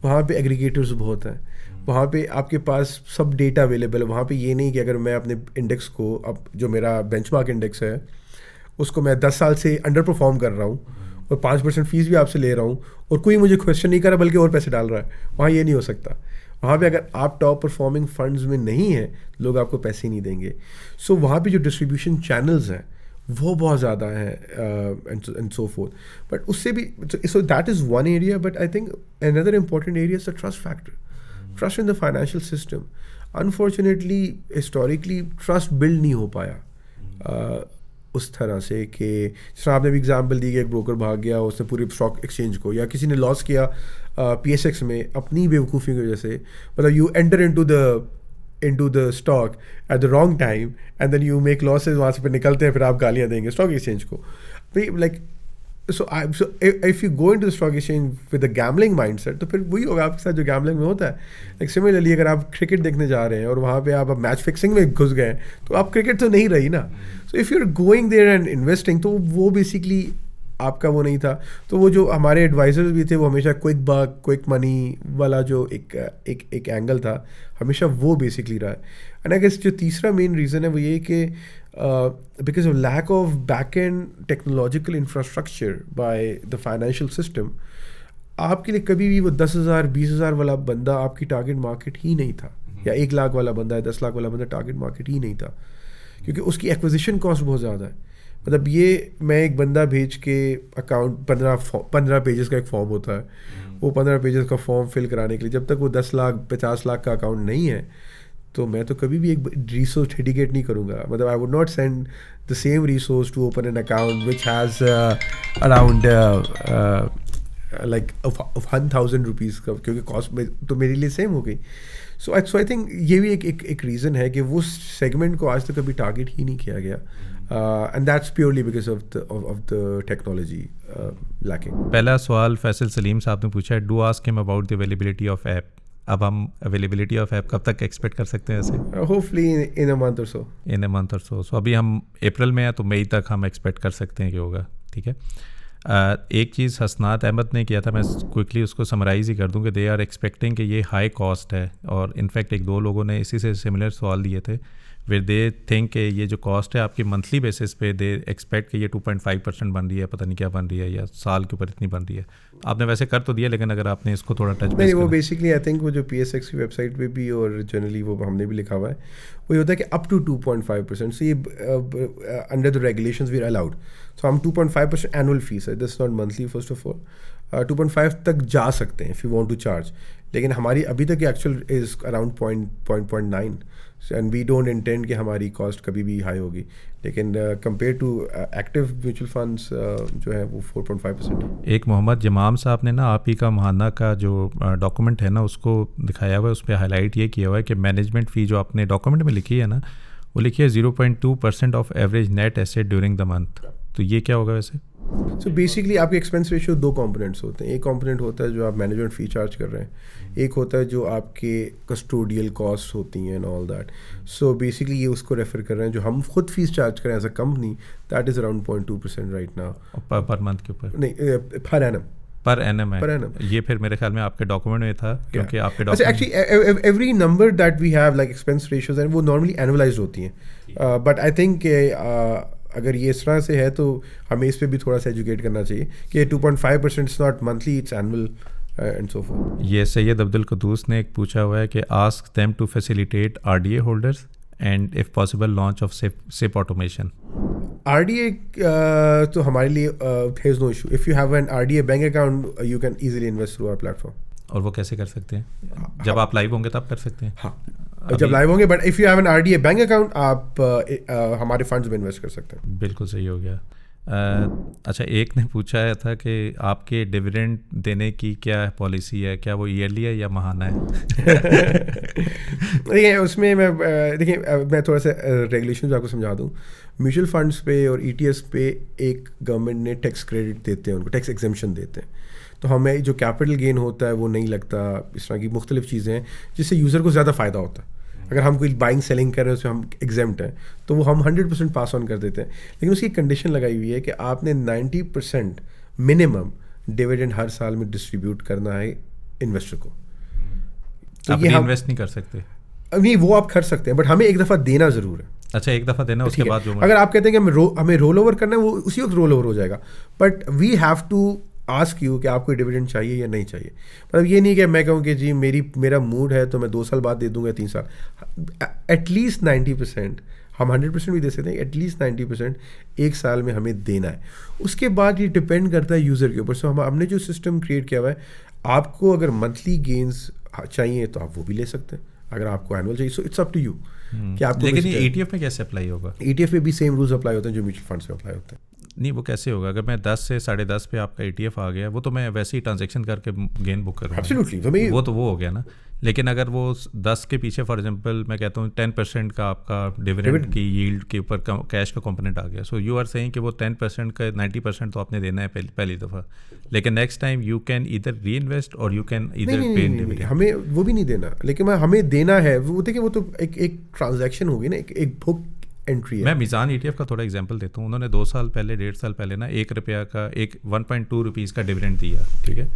वहाँ पे एग्रीगेटर्स बहुत हैं, वहाँ पे आपके पास सब डेटा अवेलेबल है. वहाँ पे ये नहीं कि अगर मैं अपने इंडेक्स को, अब जो मेरा बेंचमार्क इंडेक्स है उसको मैं 10 साल से अंडर परफॉर्म कर रहा हूँ और 5% फीस भी आपसे ले रहा हूँ और कोई मुझे क्वेश्चन नहीं कर रहा बल्कि और पैसे डाल रहा है, वहाँ ये नहीं हो सकता. वहाँ पे अगर आप टॉप परफॉर्मिंग फंड्स में नहीं हैं, लोग आपको पैसे ही नहीं देंगे. सो वहाँ पे जो डिस्ट्रीब्यूशन चैनल्स हैं वो बहुत ज़्यादा है एंड सो फोर्थ. बट उससे भी, so that is one area. But I think another important area is the trust factor, trust in the financial system. Unfortunately historically trust build नहीं हो पाया उस तरह से कि जिस तरह आपने भी एग्जांपल दी कि एक ब्रोकर भाग गया, उसने पूरे स्टॉक एक्सचेंज को, या किसी ने लॉस किया PSX में अपनी बेवकूफ़ी की वजह से. मतलब you enter into the stock at the wrong time and then you make losses, वहाँ से फिर निकलते हैं, फिर आप गालियाँ देंगे स्टॉक एक्सचेंज को. Like so if you go into the stock exchange with a gambling mindset, तो फिर वही होगा आपके साथ जो गैम्बलिंग में होता है. लाइक सिमिलरली अगर आप क्रिकेट देखने जा रहे हैं और वहाँ पे आप मैच फिक्सिंग में घुस गए तो आप क्रिकेट तो नहीं रही ना. So if you are going there and investing, तो वो बेसिकली आपका वो नहीं था. तो वो जो हमारे एडवाइजर्स भी थे वो हमेशा क्विक बक क्विक मनी वाला जो एक एंगल था, हमेशा वो बेसिकली रहा है. एंड आई गेस जो तीसरा मेन रीज़न है वो ये कि because of lack of back-end technological infrastructure by the financial system, आपके लिए कभी भी वो 10,000 20,000 वाला बंदा आपकी टारगेट मार्केट ही नहीं था, या 1 लाख वाला बंदा या 10 लाख वाला बंदा टारगेट मार्केट ही नहीं था, क्योंकि उसकी एक्विजिशन कॉस्ट बहुत ज़्यादा है. मतलब ये मैं एक बंदा भेज के अकाउंट 15 पेजेस का एक फॉर्म होता है, वो 15 पेजेस का फॉर्म फिल कराने के लिए जब तक वो 10 लाख 50 लाख का अकाउंट नहीं है, तो मैं तो कभी भी एक रिसोर्स डेडिकेट नहीं करूँगा. मतलब I would not send the same resource to open an account which has around like 1,000 rupees का, क्योंकि कॉस्ट में तो मेरे लिए सेम हो गई. सो आई थिंक ये भी एक रीज़न है कि वो सेगमेंट को आज तक कभी टारगेट ही नहीं किया गया. And that's purely because of the technology lacking. पहला सवाल फैसल सलीम साहब ने पूछा है, do ask him about the availability of app. अब हम अवेलेबिलिटी ऑफ ऐप कब तक एक्सपेक्ट कर सकते हैं ऐसे? होपफुली इन अ मंथ और सो. इन अ मंथ और सो. सो अभी हम अप्रैल में हैं तो मई तक हम एक्सपेक्ट कर सकते हैं कि होगा. ठीक है. एक चीज़ हसनात अहमद ने किया था, मैं क्विकली उसको समराइज़ ही कर दूं कि दे आर एक्सपेक्टिंग कि ये हाई कॉस्ट है, और इनफैक्ट 1-2 लोगों ने इसी से सिमिलर सवाल दिए थे. फिर दे थिंक कि ये जो कॉस्ट है आपकी मंथली बेसिस पे, दे एक्सपेक्ट कि ये 2.5% बन रही है, पता नहीं क्या बन रही है, या साल के ऊपर इतनी बन रही है. आपने वैसे कर तो दिया, लेकिन अगर आपने इसको थोड़ा टच नहीं, वो बेसिकली आई थिंक वो जो PSX की वेबसाइट पे भी और जनरली वो हमने भी लिखा हुआ है, वो ये होता है कि अप टू 2.5%. सो ये under the regulations we are allowed. So हम 2.5% एनुअल फीस है, this not monthly first of all. 2.5 तक जा सकते हैं if you want to charge, लेकिन हमारी अभी तक actual is around 0.9 and we don't intend कि हमारी कॉस्ट कभी भी हाई होगी. लेकिन compare to active mutual funds जो है वो 4.5% है. एक मोहम्मद जमाम साहब ने ना आप ही का महाना का जो डॉक्यूमेंट है ना उसको दिखाया हुआ है, उस पर हाईलाइट ये किया हुआ है कि मैनेजमेंट फ़ी जो आपने डॉक्यूमेंट में लिखी है ना, वो लिखी है 0.2% of average net asset during the month. तो ये क्या होगा वैसे? सो बेसिकली आपके एक्सपेंस रेशियो 2 कंपोनेंट्स होते हैं. एक कंपोनेंट होता है जो आप मैनेजमेंट फ़ी चार्ज कर रहे हैं, एक होता है जो आपके कस्टोडियल कॉस्ट होती हैं and all that. So basically ये उसको रेफर कर रहे हैं जो हम खुद फीस चार्ज करें as a company, that is around 0.2% right now. पर मंथ के ऊपर नहीं, पर एनम. पर एनम है. Per annum. ये फिर मेरे ख्याल में आपके डॉक्यूमेंट में था, क्योंकि आपके document actually every number that we have like expense ratios हैं वो नॉर्मली एनुअलाइज्ड होती हैं. बट आई थिंक अगर ये इस तरह से है तो हमें इस पे भी थोड़ा सा एजुकेट करना चाहिए कि 2.5% it's not monthly, it's annual and so for. ये सैयद अब्दुल कुद्दूस ने एक पूछा हुआ है कि ask them to facilitate RDA holders and if possible launch of SIP automation. RDA तो हमारे लिए there is no issue. If you have an RDA bank account, you can easily invest through our platform. और वो कैसे कर सकते हैं? जब आप लाइव होंगे तब कर सकते हैं. हाँ, जब लाइव होंगे. But if you have an RDA bank account, आप हमारे फंड्स में इन्वेस्ट कर सकते हैं. बिल्कुल सही हो गया. अच्छा, एक ने पूछा था कि आपके डिविडेंड देने की क्या पॉलिसी है, क्या वो ईयरली है या महाना है? देखिए उसमें मैं थोड़ा सा रेगुलेशन आपको समझा दूँ. म्यूचुअल फंड्स पे और ETFs पे एक गवर्नमेंट ने टैक्स क्रेडिट देते हैं, उनको टैक्स एग्जेम्पशन देते हैं. तो हमें जो कैपिटल गेन होता है वो नहीं लगता, इस तरह की मुख्तलिफ चीज़ें हैं जिससे यूज़र को ज़्यादा फ़ायदा होता है। अगर हम कोई बाइंग सेलिंग कर रहे हैं उसमें हम एग्जेम्प्ट हैं तो वो हम 100% पास ऑन कर देते हैं, लेकिन उसकी कंडीशन लगाई हुई है कि आपने 90% मिनिमम डिविडेंड हर साल में डिस्ट्रीब्यूट करना है इन्वेस्टर को। तो आप इन्वेस्ट नहीं कर सकते? नहीं, वो आप कर सकते हैं बट हमें एक दफ़ा देना ज़रूर है। अच्छा, एक दफ़ा देना, उसके बाद जो अगर आप कहते हैं कि हमें रोल ओवर करना है वो उसी वक्त रोल ओवर हो जाएगा, but we have to ask you कि आपको डिविडेंड चाहिए या नहीं चाहिए। मतलब ये नहीं कि मैं कहूँ कि जी मेरा मूड है तो मैं 2 साल बाद दे दूंगा, 3 साल। एटलीस्ट 90%, हम 100% भी दे सकते हैं, एटलीस्ट 90% एक साल में हमें देना है। उसके बाद ये डिपेंड करता है यूज़र के ऊपर। सो हमने जो सिस्टम क्रिएट किया हुआ है, आपको अगर मंथली गेन्स चाहिए तो आप वो भी ले सकते हैं, अगर आपको एनुअल चाहिए so it's up to you कि आपको। लेकिन ये ETF में कैसे अप्लाई होगा? ETF में भी सेम रूल्स अप्लाई होते हैं जो म्यूचुअल फंड्स में अप्लाई होते हैं। नहीं, वो कैसे होगा? अगर मैं 10 से 10.5 पे आपका ETF आ गया, वो तो मैं वैसे ही ट्रांजैक्शन करके गेन बुक करूँगा। एब्सोल्युटली, वो हो गया ना। लेकिन अगर वो 10 के पीछे फॉर एग्जांपल मैं कहता हूँ 10% का आपका डिविडेंड की यील्ड के ऊपर कैश का कंपोनेंट आ गया, सो यू आर सेइंग कि वो 10% का 90% तो आपने देना है पहली दफ़ा, लेकिन next time you can either री इन्वेस्ट और यू कैन ईदर पे इन डिविडेंड। हमें वो भी नहीं देना, लेकिन हमें देना है। वो देखिए, वो तो एक ट्रांजैक्शन होगी ना, एक बुक एंट्री है। मैं मीज़ान ETF का थोड़ा एग्जांपल देता हूँ। उन्होंने 2 साल पहले 1.5 साल पहले ना ₹1 का 1.2 रुपीज़ का डिविडेंड दिया, ठीक है।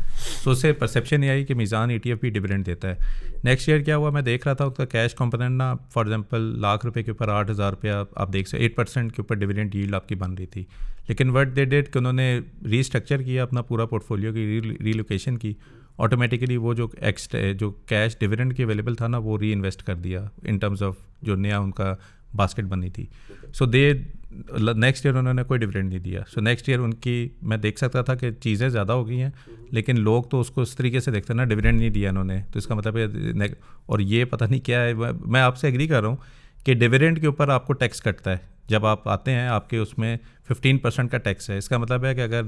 सो उससे परसेप्शन ये आई कि मीज़ान ETF भी डिविडेंड देता है। नेक्स्ट ईयर क्या हुआ, मैं देख रहा था उसका कैश कंपोनेंट ना फॉर एग्जांपल ₹1,00,000 के ऊपर 8,000 रुपया आप देख सकते 8% के ऊपर डिविडेंड यील्ड आपकी बन रही थी। लेकिन व्हाट दे डिड कि उन्होंने रीस्ट्रक्चर किया अपना पूरा पोर्टफोलियो की, रीलोकेशन की, ऑटोमेटिकली वो जो कैश डिविडेंड की अवेलेबल था ना वो री इन्वेस्ट कर दिया इन टर्म्स ऑफ जो नया उनका बास्केट बनी थी। सो नेक्स्ट ईयर उन्होंने कोई डिविडेंड नहीं दिया। सो नेक्स्ट ईयर उनकी मैं देख सकता था कि चीज़ें ज़्यादा हो गई हैं, लेकिन लोग तो उसको इस तरीके से देखते हैं ना, डिविडेंड नहीं दिया इन्होंने, तो इसका मतलब है। और ये पता नहीं क्या है, मैं आपसे एग्री कर रहा हूँ कि डिविडेंड के ऊपर आपको टैक्स कटता है जब आप आते हैं, आपके उसमें 15% का टैक्स है। इसका मतलब है कि अगर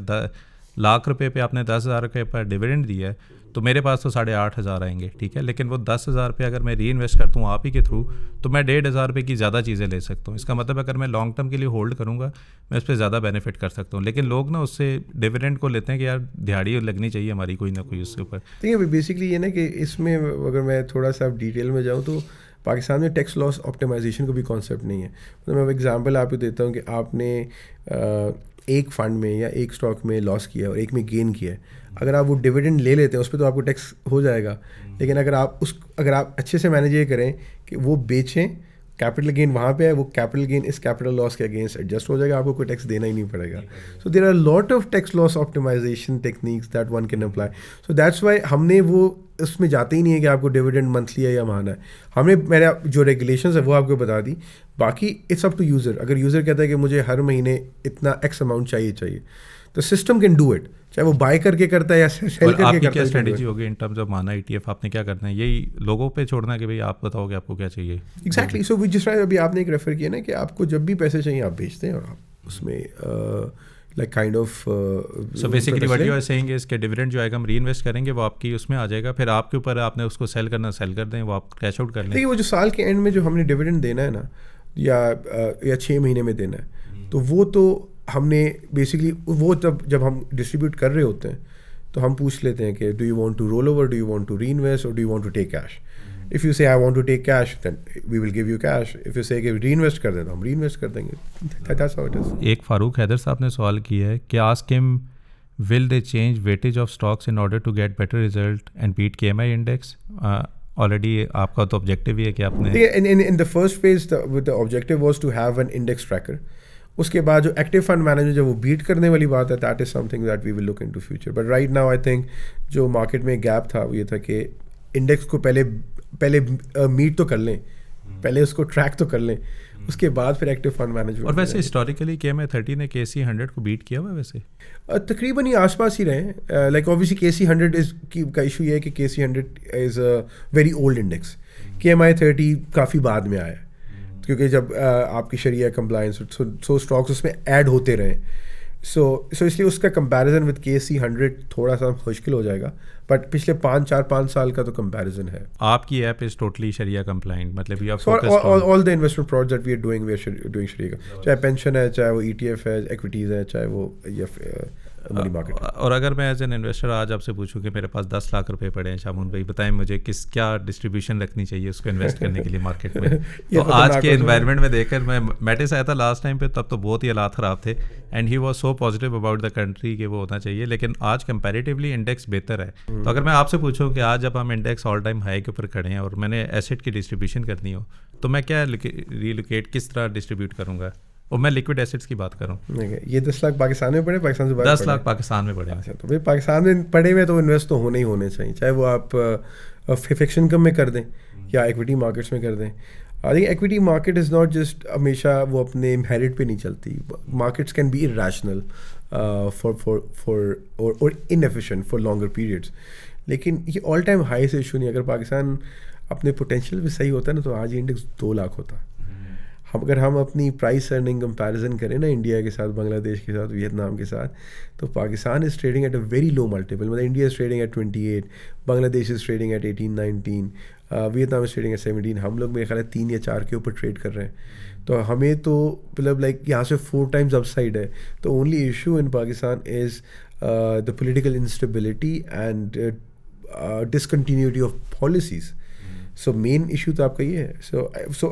₹1,00,000 पे आपने ₹10,000 पर डिविडेंड दिया है तो मेरे पास तो 8,500 आएंगे, ठीक है। लेकिन वो ₹10,000 अगर मैं री इन्वेस्ट करता हूँ आप ही के थ्रू, तो मैं ₹1,500 की ज़्यादा चीज़ें ले सकता हूँ। इसका मतलब अगर मैं लॉन्ग टर्म के लिए होल्ड करूँगा मैं उस पर ज़्यादा बेनिफिट कर सकता हूँ। लेकिन लोग ना उससे डिविडेंड को लेते हैं कि यार दिहाड़ी लगनी चाहिए हमारी कोई ना कोई उसके ऊपर। ठीक है, बेसिकली ये ना कि इसमें अगर मैं थोड़ा सा डिटेल में जाऊँ तो पाकिस्तान में टैक्स लॉस ऑप्टिमाइजेशन को भी कॉन्सेप्ट नहीं है। मतलब मैं एग्जांपल आपको देता हूँ कि आपने एक फ़ंड में या एक स्टॉक में लॉस किया और एक में गेन किया है, अगर आप वो डिविडेंड ले लेते हैं उस पर तो आपको टैक्स हो जाएगा। लेकिन अगर आप अच्छे से मैनेज ये करें कि वो बेचें, कैपिटल गेन वहाँ पे है, वो कैपिटल गेन इस कैपिटल लॉस के अगेंस्ट एडजस्ट हो जाएगा, आपको कोई टैक्स देना ही नहीं पड़ेगा। So there are lot of tax loss optimization techniques that one can apply. So that's why हमने वो उसमें जाते ही नहीं है कि आपको डिविडेंड मंथली है या माहाना है। हमने मेरा जो रेगुलेशंस है वो आपको बता दी, बाकी इट्स अप टू यूज़र। अगर यूज़र कहता है कि मुझे हर महीने इतना एक्स अमाउंट चाहिए तो सिस्टम कैन डू इट, चाहे वो बाय करके करता है या सेल करके करता है। क्या स्ट्रेटजी होगी इन टर्म्स ऑफ माना ETF? आपने क्या करना है? यही लोगों पे छोड़ना है कि भाई आप बताओ कि आपको क्या चाहिए? एग्जैक्टली। सो जिस तरह अभी आपने एक रेफर किया ना कि आपको जब भी पैसे चाहिए आप भेजते हैं और आप उसमें like kind of so basically what you are saying is कि डिविडेंड जो आएगा हम री इन्वेस्ट करेंगे, वो आपकी उसमें आ जाएगा, फिर आपके ऊपर आपने उसको सेल कर दें, वो आप कैश आउट कर लें। देखिए, वो जो साल के एंड में जो हमने डिविडेंड देना है ना, या 6 महीने में देना है, तो वो तो हमने बेसिकली वो जब हम डिस्ट्रीब्यूट कर रहे होते हैं तो हम पूछ लेते हैं कि do you want to roll over, do you want to re invest और do you want to take cash. If you say I want to take cash then we will give you cash. If you say कि री invest कर दें तो हम री invest कर देंगे। That's how it is. एक फारूक हैदर साहब ने सवाल किया है कि ask him will they change weightage of stocks in order to get better result and beat KMI index? Already आपका तो ऑब्जेक्टिव ही है कि आपने in the first phase the objective was to have an index tracker. उसके बाद जो active fund manager जब वो बीट करने वाली बात है, that is something that we will look into future. But right now I think जो मार्केट में गैप था वो ये था कि इंडेक्स को पहले मीट तो कर लें, पहले उसको ट्रैक तो कर लें, उसके बाद फिर एक्टिव फंड मैनेजमेंट। और वैसे हिस्टोरिकली KMI 30 ने KC 100 को बीट किया हुआ है वैसे तकरीबन ही आसपास ही रहे। लाइक ऑब्वियसली KC 100 का इशू ये है कि KC 100 is a very old index, KMI 30 काफ़ी बाद में आया क्योंकि जब आपकी शरिया कंप्लायंस सो स्टॉक्स उसमें ऐड होते रहे। सो इसलिए उसका कंपैरिजन विद KC 100 थोड़ा सा मुश्किल हो जाएगा, बट पिछले 5 साल का तो कंपैरिजन है। आपकी ऐप इज टोटली शरिया कंप्लाइंट, मतलब you are focused on all the investment products that we are doing शरिया का, चाहे पेंशन है, चाहे वो ETF है, इक्विटीज़ है, चाहे वो मनी मार्केट। और अगर मैं एज एन इन्वेस्टर आज आपसे पूछूं कि मेरे पास 10 लाख रुपए पड़े हैं शामून भाई, बताएं मुझे क्या डिस्ट्रीब्यूशन रखनी चाहिए उसको इन्वेस्ट करने के लिए मार्केट में। तो आज के एनवायरनमेंट में देखकर मैं मैटिस आया था लास्ट टाइम पे, तब तो बहुत ही हालात ख़राब थे and he was so positive about the country कि वो होना चाहिए, लेकिन आज कंपैरेटिवली इंडेक्स बेहतर है। तो अगर मैं आपसे पूछूं कि आज जब हम इंडेक्स ऑल टाइम हाई के ऊपर खड़े हैं और मैंने एसेट की डिस्ट्रीब्यूशन करनी हो, तो मैं क्या रीलोकेट किस तरह डिस्ट्रीब्यूट करूँगा? और मैं लिक्विड एसेट्स की बात करूँ। ये 10 लाख पाकिस्तान में पड़े, पाकिस्तान से 10 लाख पाकिस्तान में पड़े। अच्छा, तो भाई पाकिस्तान में पड़े हुए तो इन्वेस्ट तो होने ही होने चाहिए, चाहे वो आप फिक्स इनकम में कर दें या इक्विटी मार्केट्स में कर दें। I think equity market is not just हमेशा वो अपने मेरिट पे नहीं चलती। मार्केट्स कैन बी इरैशनल और इनएफिशिएंट फॉर लॉन्गर पीरियड्स, लेकिन ये ऑल टाइम हाई से इशू नहीं। अगर पाकिस्तान अपने पोटेंशियल भी सही होता है ना, तो आज ये इंडेक्स 2 लाख होता। अगर हम अपनी प्राइस अर्निंग कंपैरिजन करें ना इंडिया के साथ, बांग्लादेश के साथ, वियतनाम के साथ, तो Pakistan is trading at a very low multiple. मतलब India is trading at 28, Bangladesh is trading at 18-19, Vietnam is trading at 17। हम लोग मेरे ख्याल है 3 या 4 के ऊपर ट्रेड कर रहे हैं। तो हमें तो मतलब लाइक यहाँ से 4 टाइम्स अपसाइड है। तो only issue in Pakistan is the political instability and discontinuity of policies. So main issue तो आपका ये है। सो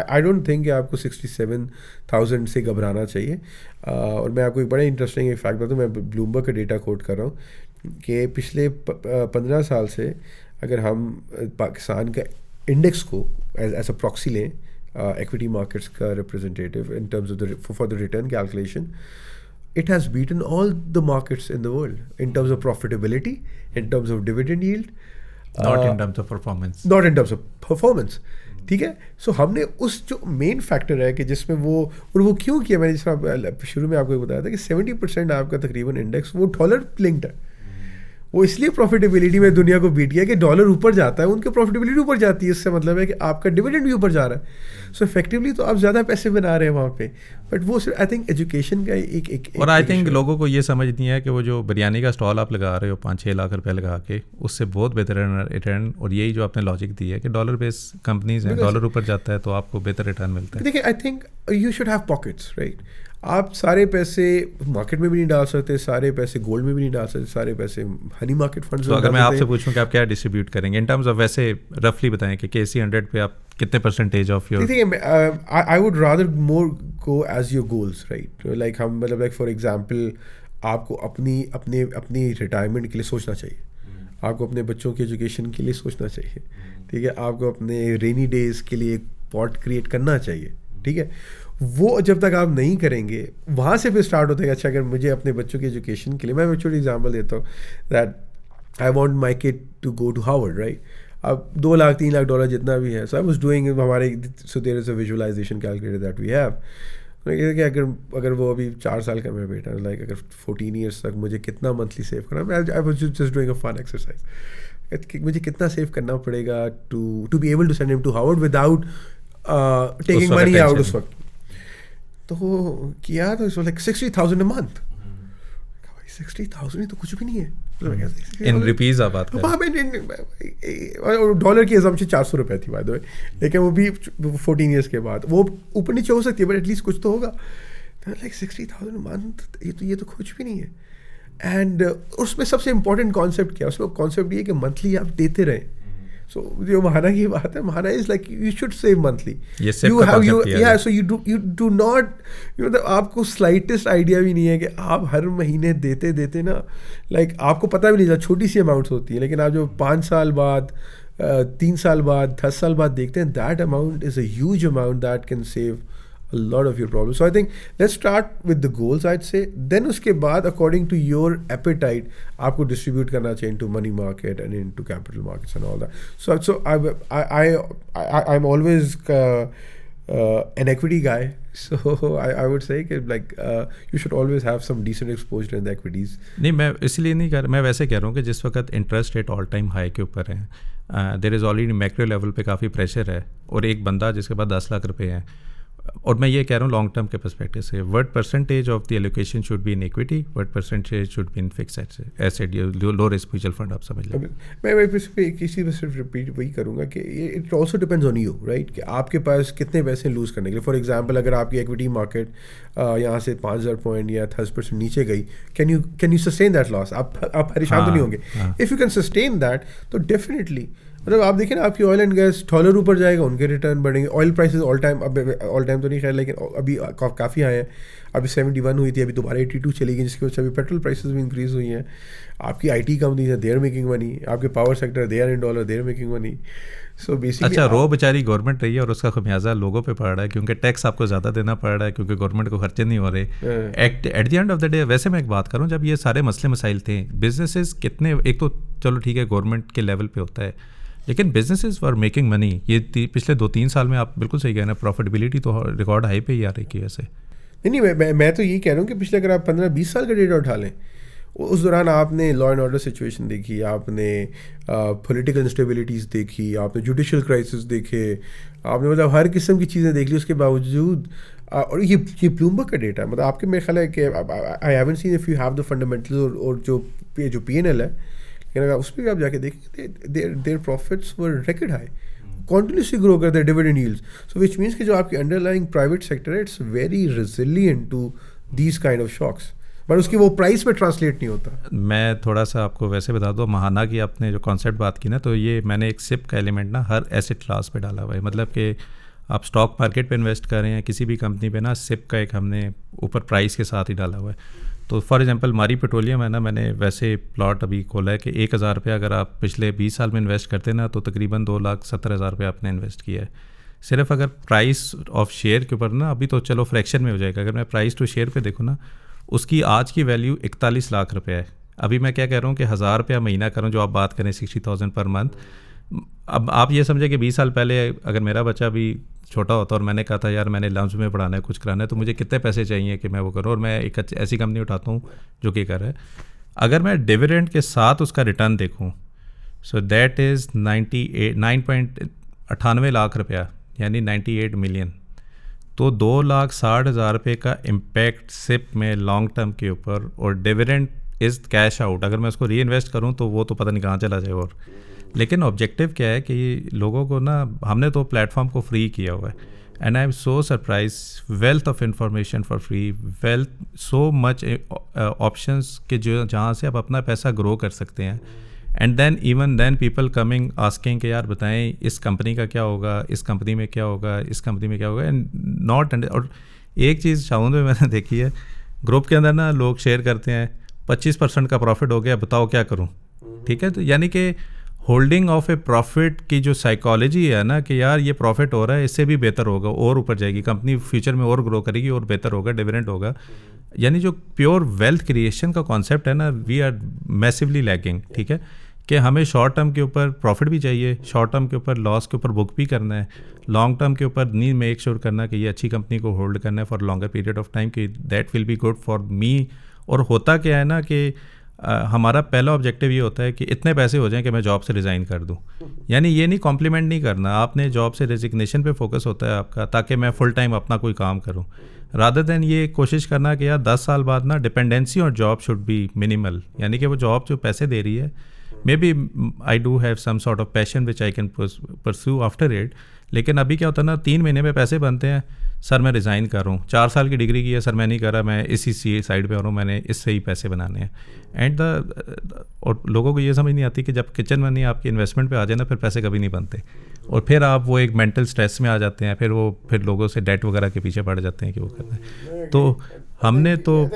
आई डोंट थिंक कि आपको 67,000 से घबराना चाहिए। और मैं आपको एक बड़ा इंटरेस्टिंग एक फैक्ट बताता हूँ। मैं ब्लूमबर्ग का डेटा कोट कर रहा हूँ कि पिछले 15 साल से अगर हम पाकिस्तान का इंडेक्स को एज अ प्रॉक्सी लें, इक्विटी मार्केट्स का representative in terms of for the return calculation, it has beaten all the markets in the world in terms of profitability, in terms of dividend yield, not in terms of performance, not in terms of performance। ठीक है, सो हमने उस जो main factor है कि जिसमें वो, और वो क्यों किया, मैंने जिस शुरू में आपको बताया था कि 70% आपका तकरीबन इंडेक्स वो डॉलर लिंक्ड है। वो इसलिए प्रॉफिटेबिलिटी में दुनिया को बीट किया कि डॉलर ऊपर जाता है, उनकी प्रॉफिटेबिलिटी ऊपर जाती है। इससे मतलब है कि आपका डिविडेंड भी ऊपर जा रहा है। सो इफेक्टिवली तो आप ज़्यादा पैसे बना रहे हैं वहाँ पे। बट वो सिर्फ आई थिंक एजुकेशन का एक और आई थिंक लोगों को ये समझ नहीं है कि वो जो बिरयानी का स्टॉल आप लगा रहे हो 5-6 लाख रुपए लगा के, उससे बहुत बेहतर रिटर्न, और यही जो आपने लॉजिक दी है कि डॉलर बेस कंपनीज हैं, डॉलर ऊपर जाता है तो आपको बेहतर रिटर्न मिलता है। देखिए, आई think you should have pockets, right. आप सारे पैसे मार्केट में भी नहीं डाल सकते, सारे पैसे गोल्ड में भी नहीं डाल सकते, सारे पैसे हनी मार्केट फंड्स में। तो अगर मैं आपसे पूछूं कि आप क्या डिस्ट्रीब्यूट करेंगे इन टर्म्स ऑफ, वैसे रफली बताएं कि KC 100 पे आप कितने percentage of your? I would rather more go as your goals, right. Like हम मतलब लाइक फॉर एग्जांपल आपको अपनी रिटायरमेंट के लिए सोचना चाहिए, आपको अपने बच्चों की एजुकेशन के लिए सोचना चाहिए, ठीक है, आपको अपने रेनी डेज के लिए एक पॉट क्रिएट करना चाहिए, ठीक है। वो जब तक आप नहीं करेंगे, वहाँ से फिर स्टार्ट होता है। अच्छा, अगर मुझे अपने बच्चों की एजुकेशन के लिए, मैं छोटी एग्जांपल देता हूँ, that I want my kid to go to Harvard, right. अब 2 लाख 3 लाख डॉलर जितना भी है, सो आई वाज डूइंग हमारे, so there is a visualization calculator that we have कि अगर वो अभी 4 साल का मेरा बेटा, लाइक अगर 14 ईयर्स तक मुझे कितना मंथली सेव करना, I was just doing a fun exercise, मुझे कितना सेव करना पड़ेगा to be able to send him to Harvard without taking money out उस वक्त। तो किया तो इसको लाइक 60,000 अ मंथ। 60,000 तो कुछ भी नहीं है इन रुपीज आप बात और डॉलर की असम्पशन 400 रुपये थी बाय द वे, लेकिन वो भी 14 ईयर्स के बाद वो ऊपर नीचे हो सकती है, बट एटलीस्ट कुछ तो होगा। लाइक 60,000 अ मंथ, ये तो कुछ भी नहीं है। एंड उसमें सबसे इंपॉर्टेंट कॉन्सेप्ट क्या है, उसमें कॉन्सेप्ट ये कि मंथली आप देते रहें। सो जो महाना की बात है, Mahaana is like you should save monthly, you have so you do not, आपको स्लाइटेस्ट आइडिया भी नहीं है कि आप हर महीने देते ना, लाइक आपको पता भी नहीं चला, छोटी सी अमाउंट्स होती है, लेकिन आप जो 5 साल बाद 3 साल बाद 10 साल बाद देखते हैं, that amount is a huge amount that can save a lot of your problems. So I think let's start with the goals, I'd say. Then उसके बाद according to your appetite आपको distribute करना चाहिए into money market and into capital markets and all that. So I'm always an equity guy. So I would say कि like you should always have some decent exposure in the equities. नहीं, मैं इसलिए नहीं कर, मैं वैसे कह रहा हूँ कि जिस वक्त interest rate all time high के ऊपर है, there is already macro level पे काफ़ी प्रेशर है, और एक बंदा जिसके पास 10 लाख रुपए हैं और मैं ये कह रहा हूँ लॉन्ग टर्म के पर्सपेक्टिव से, what percentage of the allocation should be in equity, what percentage should be in fix asset, low risk mutual fund आप समझ लें। मैं किसी में सिर्फ रिपीट वही करूँगा कि it also depends on you, right, कि आपके पास कितने पैसे लूज़ करने के लिए। फॉर एग्जांपल अगर आपकी इक्विटी मार्केट यहाँ से 5000 पॉइंट या 10% नीचे गई, can you sustain that loss? आप परेशान तो नहीं होंगे? If you can sustain that तो डेफिनेटली, मतलब आप देखें ना, आपकी ऑयल एंड गैस डॉलर ऊपर जाएगा, उनके रिटर्न बढ़ेंगे। ऑयल प्राइसेस ऑल टाइम तो नहीं खैर, लेकिन अभी काफ़ी आए हैं। अभी 71 हुई थी, अभी दोबारा 82 चली गई, जिसकी वजह से अभी पेट्रोल प्राइसेस भी इंक्रीज़ हुई हैं। आपकी IT कंपनीज है, दे आर मेकिंग मनी। आपके power sector, they are in dollar, they are making money. So basically अच्छा, रो बेचारी गवर्नमेंट रही है और उसका खमियाजा लोगों पे पड़ रहा है, क्योंकि टैक्स आपको ज़्यादा देना पड़ रहा है, क्योंकि गवर्नमेंट को खर्चे नहीं हो रहे eight the end of the day. वैसे मैं एक बात करूँ, जब ये सारे मसले मसाइल थे, बिजनेसेस कितने, एक तो चलो ठीक है गवर्नमेंट के लेवल पे होता है, लेकिन बिजनेसेस वर मेकिंग मनी। ये पिछले 2-3 साल में आप बिल्कुल सही कह रहे हैं, प्रॉफिटेबिलिटी तो रिकॉर्ड हाई पे ही आ रही है वैसे। नहीं, मैं तो यही कह रहा हूँ कि पिछले अगर आप 15-20 साल का डेटा उठा लें, उस दौरान आपने लॉ एंड ऑर्डर सिचुएशन देखी, आपने पॉलिटिकल इंस्टेबिलिटीज़ देखी, आपने जुडिशल क्राइसिस देखे, आपने मतलब हर किस्म की चीज़ें देख ली। उसके बावजूद और ये ब्लूमबर्ग का डेटा, मतलब आपके मेरे ख्याल है कि I haven't seen if you have the fundamentals और जो P&L है, लेकिन अगर उस पर भी आप जाके देखेंगे, their profits were record high, continuously grow करते हैं dividend yields. So which means कि जो आपकी अंडरलाइंग प्राइवेट सेक्टर है, it's very resilient to these kind of shocks, but उसकी वो प्राइस में ट्रांसलेट नहीं होता। मैं थोड़ा सा आपको वैसे बता दूँ, महाना की आपने जो कॉन्सेप्ट बात की ना, तो ये मैंने एक सिप का एलिमेंट ना हर एसेट क्लास पे डाला हुआ है। मतलब कि आप स्टॉक मार्केट पे इन्वेस्ट कर रहे हैं किसी भी कंपनी पे ना, सिप का एक हमने ऊपर प्राइस के साथ ही डाला हुआ है। तो फॉर एग्जांपल मारी पेट्रोलियम है ना, मैंने वैसे प्लॉट अभी खोला है कि 1000 रुपये अगर आप पिछले 20 साल में इन्वेस्ट करते ना, तो तकरीबन 2,70,000 रुपये आपने इन्वेस्ट किया है। सिर्फ अगर प्राइस ऑफ शेयर के ऊपर ना, अभी तो चलो फ्रैक्शन में हो जाएगा, अगर मैं प्राइस टू शेयर पे देखूँ ना, उसकी आज की वैल्यू 41 लाख रुपये है। अभी मैं क्या कह रहा हूँ कि 1000 रुपया महीना करूँ, जो आप बात करें 60,000 पर मंथ। अब आप ये समझे कि 20 साल पहले अगर मेरा बच्चा भी छोटा होता और मैंने कहा था यार मैंने लम्स में पढ़ाना है, कुछ कराना है, तो मुझे कितने पैसे चाहिए कि मैं वो करूँ, और मैं एक ऐसी कंपनी उठाता हूँ जो कि कर रहा है। अगर मैं डिविडेंड के साथ उसका रिटर्न देखूँ, सो दैट इज़ 9.98 लाख रुपया, यानी 98 मिलियन। तो 2,60,000 रुपये का इम्पैक्ट सिप में लॉन्ग टर्म के ऊपर, और डिविडेंड इज़ कैश आउट। अगर मैं उसको री इन्वेस्ट करूँ तो वो तो पता नहीं कहाँ चला जाए। और लेकिन ऑब्जेक्टिव क्या है कि लोगों को ना, हमने तो प्लेटफॉर्म को फ्री किया हुआ है, and I am so surprise, wealth of information for free, wealth so much options के जो जहाँ से आप अपना पैसा ग्रो कर सकते हैं। And then even then people coming asking कि यार बताएं इस कंपनी का क्या होगा, इस कंपनी में क्या होगा, इस कंपनी में क्या होगा, एंड नॉट। और एक चीज़ शाउन में मैंने देखी है, ग्रुप के अंदर ना लोग शेयर करते हैं 25% का प्रॉफिट हो गया, बताओ क्या करूं। ठीक है, तो यानी कि होल्डिंग ऑफ ए प्रॉफिट की जो साइकोलॉजी है ना, कि यार ये प्रॉफिट हो रहा है, इससे भी बेहतर होगा, और ऊपर जाएगी कंपनी, फ्यूचर में और ग्रो करेगी और बेहतर होगा, डिविडेंड होगा। यानी जो प्योर वेल्थ क्रिएशन का कॉन्सेप्ट है ना, वी आर मैसिवली लैकिंग। ठीक है, कि हमें शॉर्ट टर्म के ऊपर प्रॉफिट भी चाहिए, शॉर्ट टर्म के ऊपर लॉस के ऊपर बुक भी करना है, लॉन्ग टर्म के ऊपर नहीं मेक श्योर करना कि ये अच्छी कंपनी को होल्ड करना है for longer period of time, कि that will be good for me. और होता क्या है ना कि हमारा पहला ऑब्जेक्टिव ये होता है कि इतने पैसे हो जाएं कि मैं जॉब से रिज़ाइन कर दूं। यानी ये नहीं, कॉम्प्लीमेंट नहीं करना, आपने जॉब से रेजिग्नेशन पे फोकस होता है आपका, ताकि मैं फुल टाइम अपना कोई काम करूं, रादर देन ये कोशिश करना कि यार 10 साल बाद ना डिपेंडेंसी और जॉब शुड बी मिनिमल। यानी कि वो जॉब जो पैसे दे रही है, may be I do have some sort of passion which I can pursue after it, लेकिन अभी क्या होता है ना, 3 महीने में पैसे बनते हैं, सर मैं रिज़ाइन कर रहा हूँ, 4 साल की डिग्री की है, सर मैं नहीं कर रहा, मैं इसी साइड पे हो रहा हूँ, मैंने इससे ही पैसे बनाने हैं। एंड और लोगों को ये समझ नहीं आती कि जब किचन मनी आपकी इन्वेस्टमेंट पे आ जाए ना, फिर पैसे कभी नहीं बनते, और फिर आप वो एक मेंटल स्ट्रेस में आ जाते हैं, फिर लोगों से डेट वगैरह के पीछे पड़ जाते हैं कि वो करना है। तो हमने तो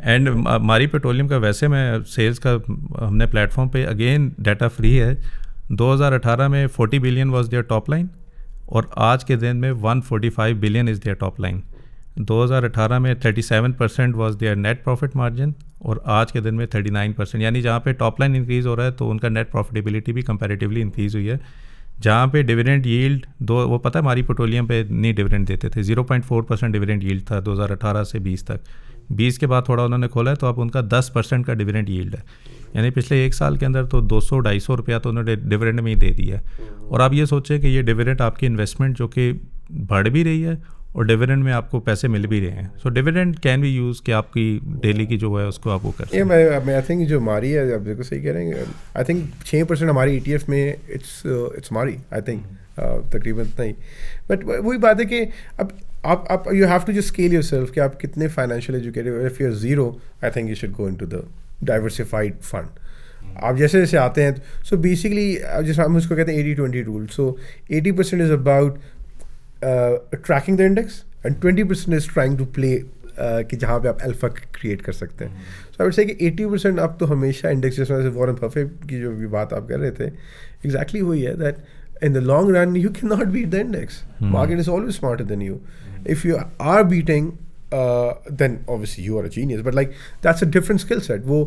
एंड मारी पेट्रोलियम का, वैसे मैं सेल्स का, हमने प्लेटफॉर्म पे अगेन डाटा फ्री है। 2018 में 40 billion was there top line, और आज के दिन में 145 billion is there top line. 2018 में 37% was there net profit margin, और आज के दिन में 39%। यानी जहाँ पे टॉप लाइन इंक्रीज़ हो रहा है तो उनका नेट प्रॉफिटेबिलिटी भी कंपैरेटिवली इंक्रीज़ हुई है। जहाँ पे डिविडेंड यील्ड वो पता है, हमारी पेट्रोलियम पे नहीं डिविडेंड देते थे, 0.4% डिविडेंड यील्ड था 2018 से 20 तक, 20 के बाद थोड़ा उन्होंने खोला है तो अब उनका 10% का डिविडेंड यील्ड है, यानी पिछले 1 साल के अंदर तो 200-250 रुपया तो उन्होंने डिविडेंड में ही दे दिया है। और आप ये सोचें कि ये डिविडेंड आपकी इन्वेस्टमेंट जो कि बढ़ भी रही है और डिविडेंड में आपको पैसे मिल भी रहे हैं, so dividend can be use कि आपकी डेली की जो है उसको आप वो कर सकते हैं। मैं आई थिंक जो हमारी है, आप बिल्कुल सही कह रहे हैं, आई थिंक 6% हमारी ETF में इट्स हमारी, आई थिंक तकरीबन इतना ही। बट वही बात है कि अब आप you have to just scale yourself कि आप कितने financial educated. If you are zero, I think you should go into the diversified fund. आप जैसे जैसे आते हैं, सो बेसिकली जैसे हम उसको कहते हैं 80-20 rule. So 80% is about tracking the index and 20% is trying to play कि जहाँ पे आप अल्फा क्रिएट कर सकते हैं। सो आई वुड से कि 80% आप तो हमेशा इंडेक्स, जैसे वॉरेन बफेट की जो भी बात आप कर रहे थे, एग्जैक्टली वही है that in the long run you cannot beat the index. Market is always smarter than you. If you are beating then obviously you are a genius, but like that's a different skill set. वो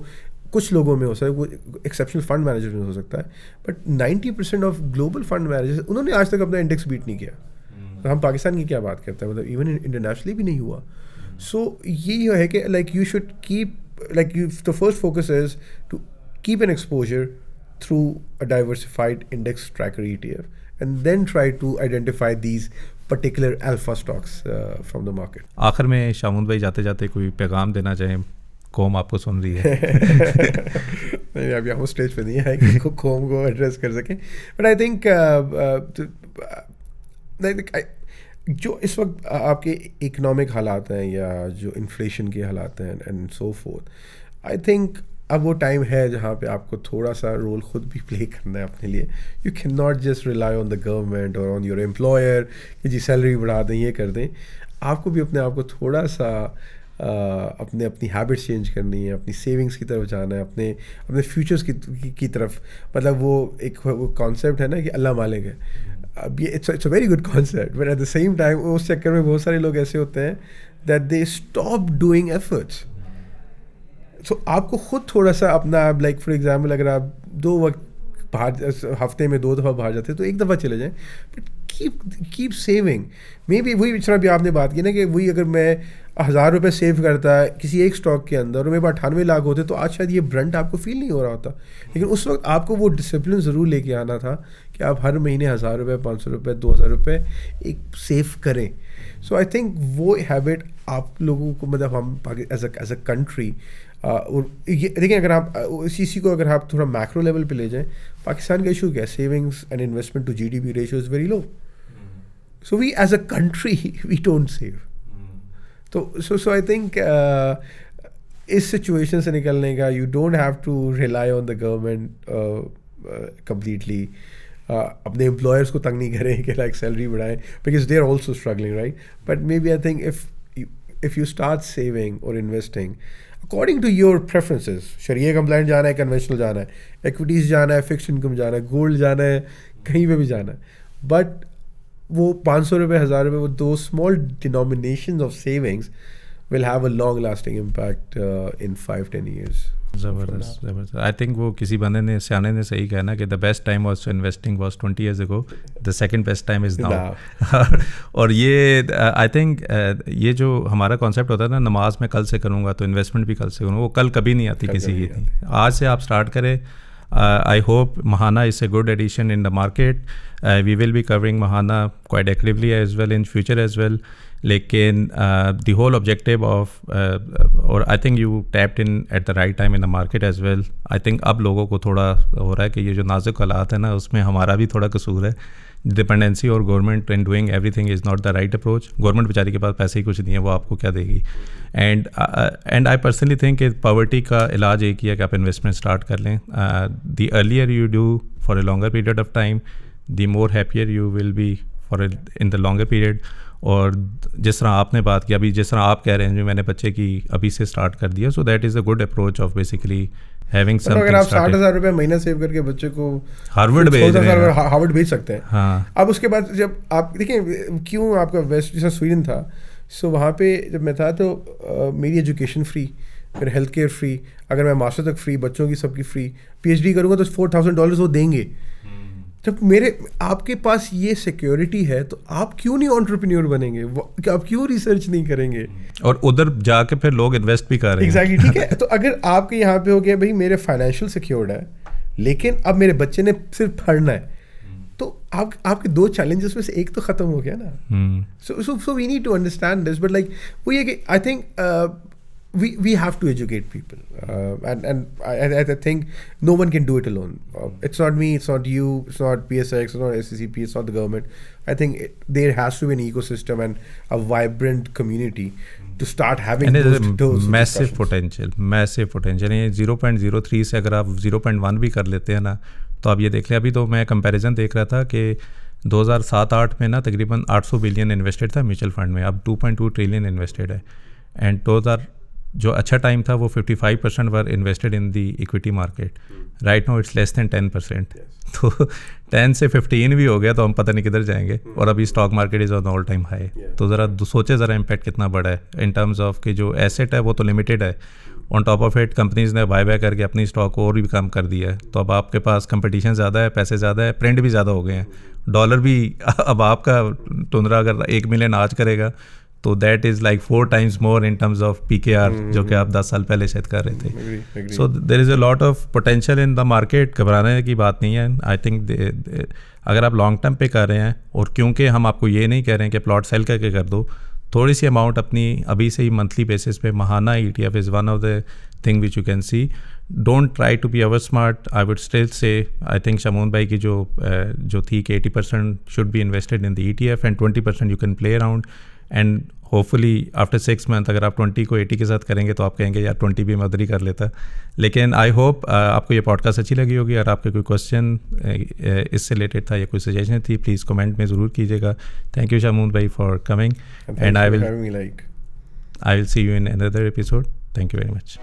कुछ लोगों में हो सकता है, वो exceptional fund manager में हो सकता है, but 90% of global fund managers उन्होंने आज तक अपना इंडेक्स बीट नहीं किया। तो हम पाकिस्तान की क्या बात करते हैं, मतलब इवन इंटरनेशनली भी नहीं हुआ। सो ये है कि like you should keep like you the first focus is to keep an exposure through a diversified index tracker ETF, and then try to identify these particular alpha stocks from the market. आखिर में शामुन भाई जाते जाते कोई पैगाम देना चाहें, कौम आपको सुन रही है। नहीं, अभी हम स्टेज पे नहीं है कि कौम को एड्रेस कर सकें, बट आई थिंक जो इस वक्त आपके इकोनॉमिक हालात हैं या जो इन्फ्लेशन के हालात हैं and so fourth, I think अब वो टाइम है जहाँ पे आपको थोड़ा सा रोल खुद भी प्ले करना है अपने लिए। You can not just rely on the government और ऑन योर एम्प्लॉयर कि जी सैलरी बढ़ा दें, ये कर दें। आपको भी अपने आप को थोड़ा सा अपनी हैबिट्स चेंज करनी है, अपनी सेविंग्स की तरफ जाना है, अपने फ्यूचर्स की तरफ। मतलब वो एक वो कॉन्सेप्ट है ना कि अल्लाह मालिक है, अब ये it's a very good concept, but at the same time उस चक्कर में बहुत सारे लोग ऐसे होते हैं that they stop doing efforts. So आपको खुद थोड़ा सा अपना, लाइक फॉर एग्जांपल अगर आप 2 वक्त बाहर हफ्ते में 2 दफ़ा बाहर जाते हैं तो 1 दफ़ा चले जाएं, but keep saving. May be वही पिछड़ा भी आपने बात की ना कि वही अगर मैं 1000 रुपये सेव करता है किसी एक स्टॉक के अंदर और मेरे पास 98 लाख होते तो आज शायद ये ब्रंट आपको फील नहीं हो रहा होता। लेकिन उस वक्त आपको वो डिसिप्लिन ज़रूर लेके आना था कि आप हर महीने 1000 रुपये, 500 रुपये, 2000 रुपये एक सेव करें। सो आई थिंक वो हैबिट आप लोगों को, मतलब हम एज अ कंट्री, और ये देखिए अगर आप इसी को अगर आप थोड़ा मैक्रो लेवल पे ले जाएं, पाकिस्तान का इशू क्या है, savings and investment to GDP ratio is very low. So we as a country we don't save. तो सो आई थिंक इस सिचुएशन से निकलने का, you don't have to rely on the government completely. अपने employers को तंग नहीं करें कि लाइक सैलरी बढ़ाएं, because they are also struggling, right? But may B I think if you start saving और investing according to your preferences, Shariah complaint जाना है, कन्वेंशनल जाना है, एक्विटीज़ जाना है, फिक्स्ड इनकम जाना है, गोल्ड जाना है, कहीं पे भी जाना है, बट वो 500 रुपये, 1000 रुपये, वो 2 small denominations of savings will have a long lasting impact in 5-10 years. ज़बरदस्त। आई थिंक वो किसी बंदे ने, सियाने ने सही कहना कि the best time was to investing was 20 years ago, the second best time is now. और ये आई थिंक ये जो हमारा कॉन्सेप्ट होता है ना, नमाज में कल से करूँगा तो इन्वेस्टमेंट भी कल से करूँगा, वो कल कभी नहीं आती किसी की थी। आज से आप स्टार्ट करें। I hope Mahana is a good addition in the market. We will be covering Mahana quite actively as well in future as well. लेकिन the whole objective of or I think you tapped in at the right time in the market as well. I think अब लोगों को थोड़ा हो रहा है कि ये जो नाजुक हालात है ना, उसमें हमारा भी थोड़ा कसूर है। डिपेंडेंसी और government and doing everything is not the right approach. Government बेचारी के पास पैसे ही कुछ नहीं है, वो आपको क्या देगी? एंड आई पर्सनली थिंक कि पॉवर्टी का इलाज एक ही है कि आप इन्वेस्टमेंट स्टार्ट कर लें। The earlier you do for a longer period of time, the more happier you will B for in the longer period. और जिस तरह आपने बात की, अभी जिस तरह आप कह रहे हैं जो मैंने बच्चे की अभी से स्टार्ट कर दिया, so that is a good approach of basically having something. अगर आप 60,000 रुपये महीना सेव करके बच्चे को हार्वर्ड भेज सकते हैं। हाँ। अब उसके बाद जब आप देखिए क्यों आपका वेस्ट जैसा स्वीडन था, सो वहाँ पे जब मैं था तो मेरी एजुकेशन फ्री, फिर हेल्थ केयर फ्री, अगर मैं मास्टर तक फ्री, बच्चों की सबकी फ्री, PhD करूँगा तो $4,000 वो देंगे। जब आपके पास ये सिक्योरिटी है तो आप क्यों नहीं एंटरप्रेन्योर बनेंगे, आप क्यों रिसर्च नहीं करेंगे? और उधर जाके फिर लोग इन्वेस्ट भी कर रहे हैं। एग्जैक्टली, ठीक है। तो अगर आपके यहाँ पे हो गया भाई मेरे फाइनेंशियल सिक्योर्ड है, लेकिन अब मेरे बच्चे ने सिर्फ पढ़ना है, तो आपके दो चैलेंजेस में से एक तो खत्म हो गया ना। So we need to understand this, but like वो ये कि I think we have to educate people, and I think no one can do it alone. It's not me, it's not you, it's not PSX, it's not SCCP, it's not the government. I think there has to be an ecosystem and a vibrant community to start having and those massive potential. ये 0.03 से अगर आप 0.1 भी कर लेते हैं ना, तो आप ये देख लें। अभी तो मैं कंपैरिजन देख रहा था कि 2007-8 में ना तकरीबन 800 बिलियन इन्वेस्टेड था म्यूचुअल फंड में, अब 2.2 ट्रिलियन इन्वेस्टेड है। एंड 2000 जो अच्छा टाइम था वो 55% were invested in the equity market. Right now it's less than 10%। तो 10 से 15 भी हो गया तो हम पता नहीं किधर जाएंगे। और अभी stock market is on all time high. तो ज़रा सोचे ज़रा इम्पैक्ट कितना बड़ा है इन टर्म्स ऑफ कि जो एसेट है वो तो लिमिटेड है, on top of it companies ने बाय बैक करके अपनी स्टॉक को और भी कम कर दिया है। तो अब आपके पास कंपटीशन ज़्यादा है, पैसे ज़्यादा है, प्रिंट भी ज़्यादा हो गए हैं, डॉलर भी अब आपका टुंडरा अगर 1 मिलियन आज करेगा तो that is like 4 times more in terms of PKR जो कि आप 10 साल पहले शायद कर रहे थे। So there is a lot of potential in the market, घबराने की बात नहीं है। आई थिंक अगर आप लॉन्ग टर्म पे कर रहे हैं, और क्योंकि हम आपको ये नहीं कह रहे हैं कि प्लॉट सेल करके कर दो, थोड़ी सी अमाउंट अपनी अभी से ही मंथली बेसिस पे महाना ETF is one of the thing which you can see. Don't try to be over smart. I would still say I think Shamoon भाई की जो थी कि 80% should be invested in the ETF and 20% you can play around. And hopefully after 6 month अगर आप 20 को 80 के साथ करेंगे तो आप कहेंगे यार 20 भी मैं उधर ही कर लेता। लेकिन आई होप आपको ये पॉडकास्ट अच्छी लगी होगी। और आपके कोई क्वेश्चन इससे रिलेटेड था या कोई सजेशन थी, प्लीज़ कमेंट में ज़रूर कीजिएगा। थैंक यू शमून भाई for coming, and I will see you in another episode. Thank you very much.